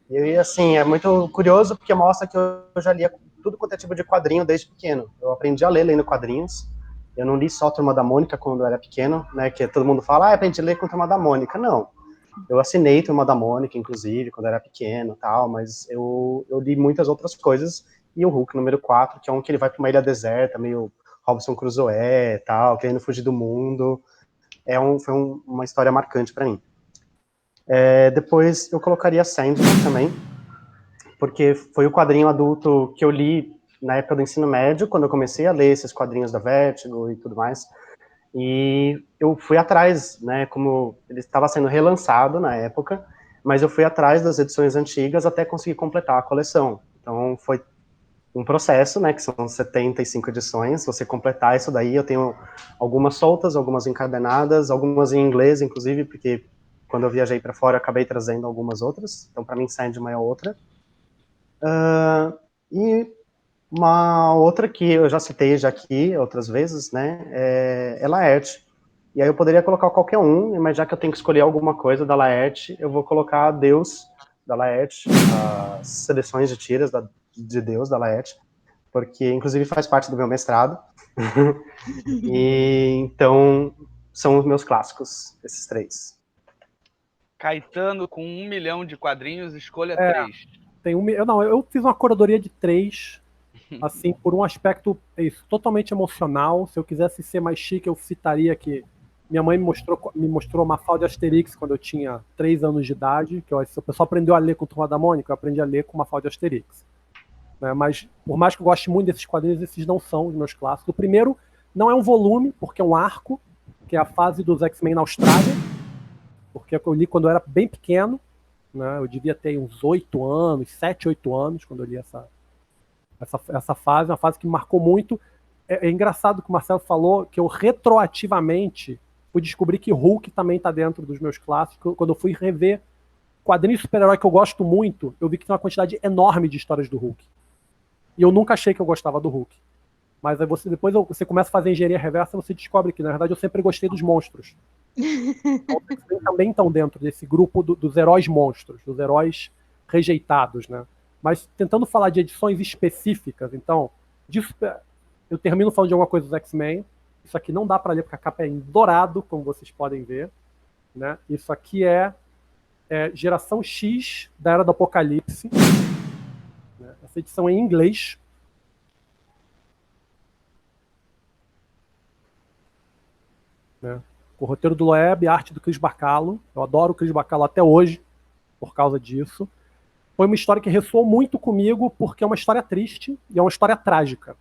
S4: E, assim, é muito curioso porque mostra que eu já lia tudo quanto é tipo de quadrinho desde pequeno. Eu aprendi a ler lendo quadrinhos. Eu não li só Turma da Mônica quando eu era pequeno, né, que todo mundo fala, aprendi a ler com Turma da Mônica. Não. Eu assinei Turma da Mônica, inclusive, quando eu era pequeno, tal, mas eu li muitas outras coisas. E o Hulk número 4, que é um que ele vai para uma ilha deserta, meio Robinson Crusoe, tal, querendo fugir do mundo. Foi uma história marcante para mim. Depois eu colocaria Sandman também, porque foi o quadrinho adulto que eu li na época do ensino médio, quando eu comecei a ler esses quadrinhos da Vertigo e tudo mais. E eu fui atrás, né, como ele estava sendo relançado na época, mas eu fui atrás das edições antigas até conseguir completar a coleção. Então foi um processo, né, que são 75 edições. Se você completar isso daí, eu tenho algumas soltas, algumas encadernadas, algumas em inglês, inclusive, porque quando eu viajei para fora, eu acabei trazendo algumas outras. Então, para mim, Sandman é outra. E uma outra que eu já citei já aqui outras vezes, né, é Laerte. E aí eu poderia colocar qualquer um, mas já que eu tenho que escolher alguma coisa da Laerte, eu vou colocar Deus, da Laerte, as seleções de tiras de Deus, da Laerte, porque inclusive faz parte do meu mestrado. E então são os meus clássicos, esses 3.
S1: Caetano com 1 milhão de quadrinhos, escolha 3.
S3: Eu fiz uma curadoria de 3, assim, por um aspecto totalmente emocional. Se eu quisesse ser mais chique, eu citaria que minha mãe me mostrou Mafalda e Asterix quando eu tinha 3 anos de idade, que o pessoal aprendeu a ler com Turma da Mônica, eu aprendi a ler com Mafalda e Asterix. Mas, por mais que eu goste muito desses quadrinhos, esses não são os meus clássicos. O primeiro não é um volume, porque é um arco, que é a fase dos X-Men na Austrália, porque eu li quando eu era bem pequeno, né? Eu devia ter uns 8 anos, 7, 8 anos, quando eu li essa fase, uma fase que me marcou muito. É engraçado que o Marcelo falou que eu retroativamente fui descobrir que Hulk também está dentro dos meus clássicos. Quando eu fui rever quadrinhos de super-herói que eu gosto muito, eu vi que tem uma quantidade enorme de histórias do Hulk. E eu nunca achei que eu gostava do Hulk. Mas aí depois você começa a fazer engenharia reversa, você descobre que, na verdade, eu sempre gostei dos monstros. Então, eles também estão dentro desse grupo dos heróis monstros, dos heróis rejeitados, né? Mas tentando falar de edições específicas, então, eu termino falando de alguma coisa dos X-Men. Isso aqui não dá para ler porque a capa é em dourado, como vocês podem ver, né? Isso aqui é Geração X da Era do Apocalipse. Essa edição é em inglês. Né? com o roteiro do Loeb e a arte do Cris Bacalo. Eu adoro o Cris Bacalo até hoje, por causa disso. Foi uma história que ressoou muito comigo, porque é uma história triste e é uma história trágica.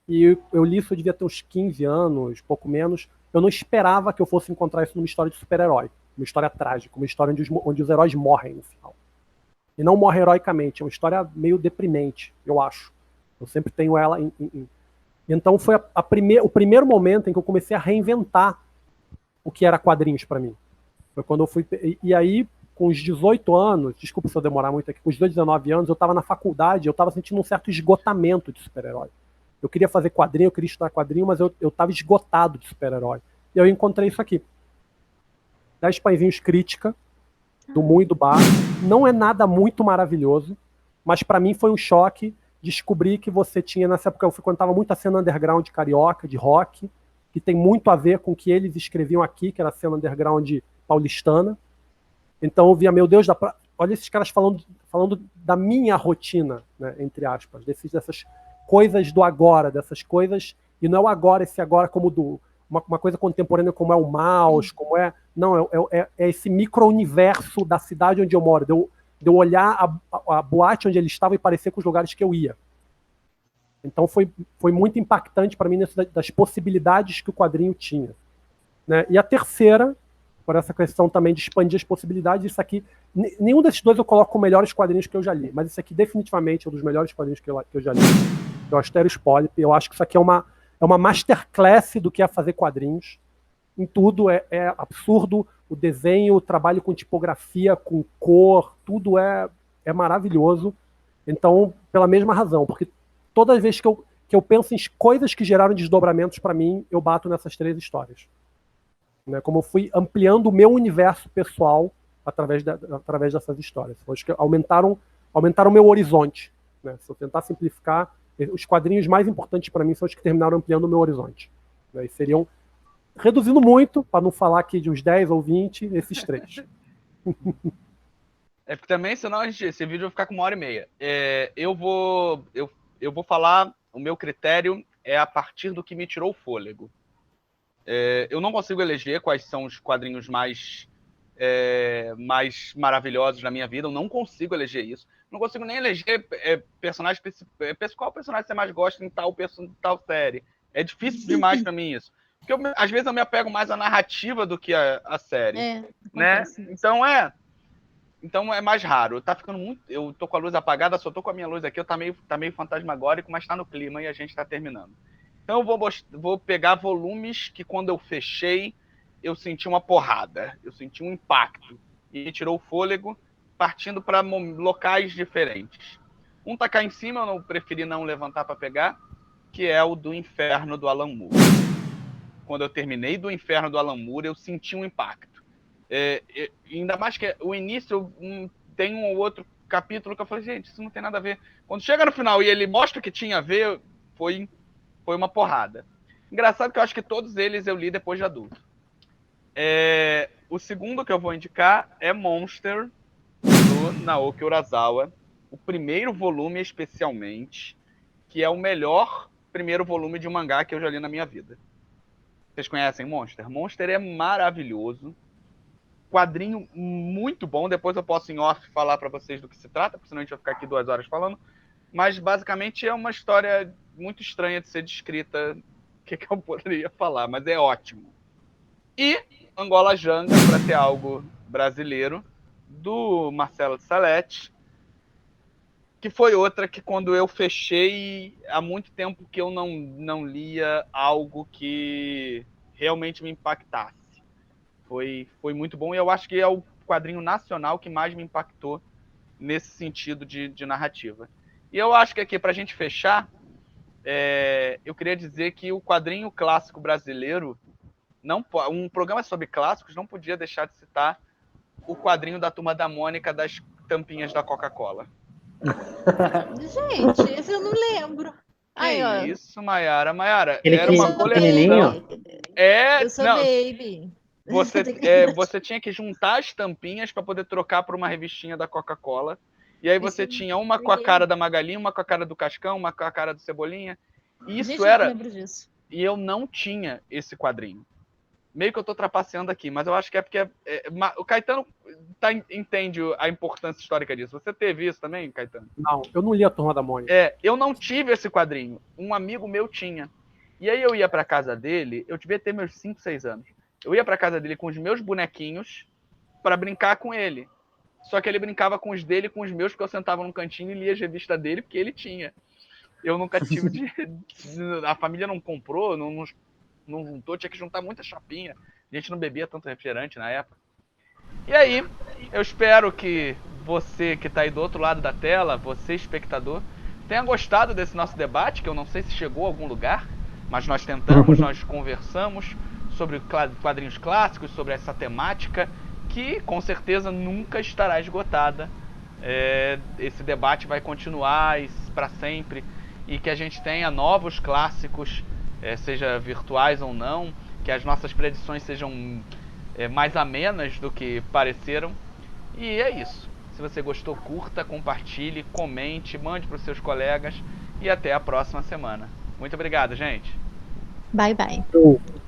S3: E eu li isso, eu devia ter uns 15 anos, pouco menos. Eu não esperava que eu fosse encontrar isso numa história de super-herói. Uma história trágica, uma história onde os heróis morrem no final. E não morrem heroicamente, é uma história meio deprimente, eu acho. Eu sempre tenho ela Então foi o primeiro momento em que eu comecei a reinventar o que era quadrinhos para mim. Foi quando eu fui... E aí, com os 18 anos, desculpa se eu demorar muito aqui, com os 19 anos, eu estava na faculdade, eu estava sentindo um certo esgotamento de super-herói. Eu queria fazer quadrinho, eu queria estudar quadrinho, mas eu estava esgotado de super-herói. E eu encontrei isso aqui. 10 Pãezinhos Crítica, do Moon e do Bar. Não é nada muito maravilhoso, mas para mim foi um choque descobrir que você tinha, nessa época, eu frequentava muito a cena underground carioca, de rock, que tem muito a ver com o que eles escreviam aqui, que era a cena underground paulistana. Então eu via, meu Deus, olha esses caras falando da minha rotina, né, entre aspas, dessas coisas do agora, dessas coisas, e não é o agora, esse agora como uma coisa contemporânea como é o mouse, como é... Não, é esse micro-universo da cidade onde eu moro, de eu olhar a boate onde ele estava e parecer com os lugares que eu ia. Então foi muito impactante para mim das possibilidades que o quadrinho tinha. Né? E a terceira, por essa questão também de expandir as possibilidades, isso aqui, nenhum desses dois eu coloco como melhores quadrinhos que eu já li, mas isso aqui definitivamente é um dos melhores quadrinhos que eu já li. Eu Asterios Polyp, eu acho que isso aqui é uma masterclass do que é fazer quadrinhos. Em tudo é absurdo, o desenho, o trabalho com tipografia, com cor, tudo é maravilhoso. Então, pela mesma razão, porque toda vez que eu penso em coisas que geraram desdobramentos para mim, eu bato nessas 3 histórias. Né? Como eu fui ampliando o meu universo pessoal através dessas histórias. Acho que aumentaram o meu horizonte. Né? Se eu tentar simplificar, os quadrinhos mais importantes para mim são os que terminaram ampliando o meu horizonte. Né? E seriam, reduzindo muito, para não falar aqui de uns 10 ou 20, esses 3.
S1: É porque também, senão esse vídeo vai ficar com 1h30. Eu vou falar, o meu critério é a partir do que me tirou o fôlego. Eu não consigo eleger quais são os quadrinhos mais maravilhosos da minha vida. Eu não consigo eleger isso. Não consigo nem eleger personagem qual personagem você mais gosta em tal série. É difícil demais para mim isso. Porque às vezes eu me apego mais à narrativa do que à série. Né? Então é mais raro. Tá ficando muito. Eu tô com a luz apagada, só tô com a minha luz aqui. Tá meio fantasmagórico, mas tá no clima e a gente tá terminando. Então eu vou pegar volumes que quando eu fechei, eu senti uma porrada. Eu senti um impacto. E me tirou o fôlego, partindo para locais diferentes. Um tá cá em cima, eu não preferi não levantar para pegar, que é o do Inferno do Alan Moore. Quando eu terminei do Inferno do Alan Moore, eu senti um impacto. Ainda mais que o início tem um ou outro capítulo que eu falei, gente, isso não tem nada a ver. Quando chega no final e ele mostra o que tinha a ver, foi uma porrada. Engraçado que eu acho que todos eles eu li depois de adulto. O segundo que eu vou indicar é Monster, do Naoki Urasawa. O primeiro volume, especialmente, que é o melhor primeiro volume de um mangá que eu já li na minha vida. Vocês conhecem Monster? Monster é maravilhoso. Quadrinho muito bom. Depois eu posso, em off, falar para vocês do que se trata, porque senão a gente vai ficar aqui 2 horas falando. Mas, basicamente, é uma história muito estranha de ser descrita. O que eu poderia falar? Mas é ótimo. E Angola Janga, para ter algo brasileiro, do Marcelo de Salete, que foi outra que quando eu fechei, há muito tempo que eu não lia algo que realmente me impactasse. Foi muito bom e eu acho que é o quadrinho nacional que mais me impactou nesse sentido de narrativa. E eu acho que aqui, para a gente fechar, eu queria dizer que o quadrinho clássico brasileiro, um programa sobre clássicos, não podia deixar de citar o quadrinho da Turma da Mônica das tampinhas da Coca-Cola.
S2: Gente, esse eu não lembro. Aí, ó.
S1: Isso, Maiara.
S4: Ele
S1: Era uma coleção.
S2: Eu sou baby.
S1: Você tinha que juntar as tampinhas para poder trocar por uma revistinha da Coca-Cola. E aí você tinha uma com a cara da Magali, uma com a cara do Cascão, uma com a cara do Cebolinha. Isso
S2: Gente,
S1: era.
S2: eu não lembro disso.
S1: E eu não tinha esse quadrinho. Meio que eu tô trapaceando aqui, mas eu acho que é porque o Caetano entende a importância histórica disso. Você teve isso também, Caetano?
S3: Não, eu não li a Turma da Mônica.
S1: Eu não tive esse quadrinho. Um amigo meu tinha. E aí eu ia pra casa dele, eu devia ter meus 5, 6 anos. Eu ia pra casa dele com os meus bonequinhos pra brincar com ele. Só que ele brincava com os dele e com os meus, porque eu sentava num cantinho e lia as revistas dele, porque ele tinha. Eu nunca tive a família não comprou, não juntou, tinha que juntar muita chapinha. A gente não bebia tanto refrigerante na época. E aí, eu espero que você que está aí do outro lado da tela, você espectador, tenha gostado desse nosso debate, que eu não sei se chegou a algum lugar, mas nós tentamos, nós conversamos sobre quadrinhos clássicos, sobre essa temática, que com certeza nunca estará esgotada. Esse debate vai continuar para sempre, e que a gente tenha novos clássicos, seja virtuais ou não, que as nossas predições sejam mais amenas do que pareceram. E é isso. Se você gostou, curta, compartilhe, comente, mande para os seus colegas e até a próxima semana. Muito obrigado, gente.
S2: Bye, bye.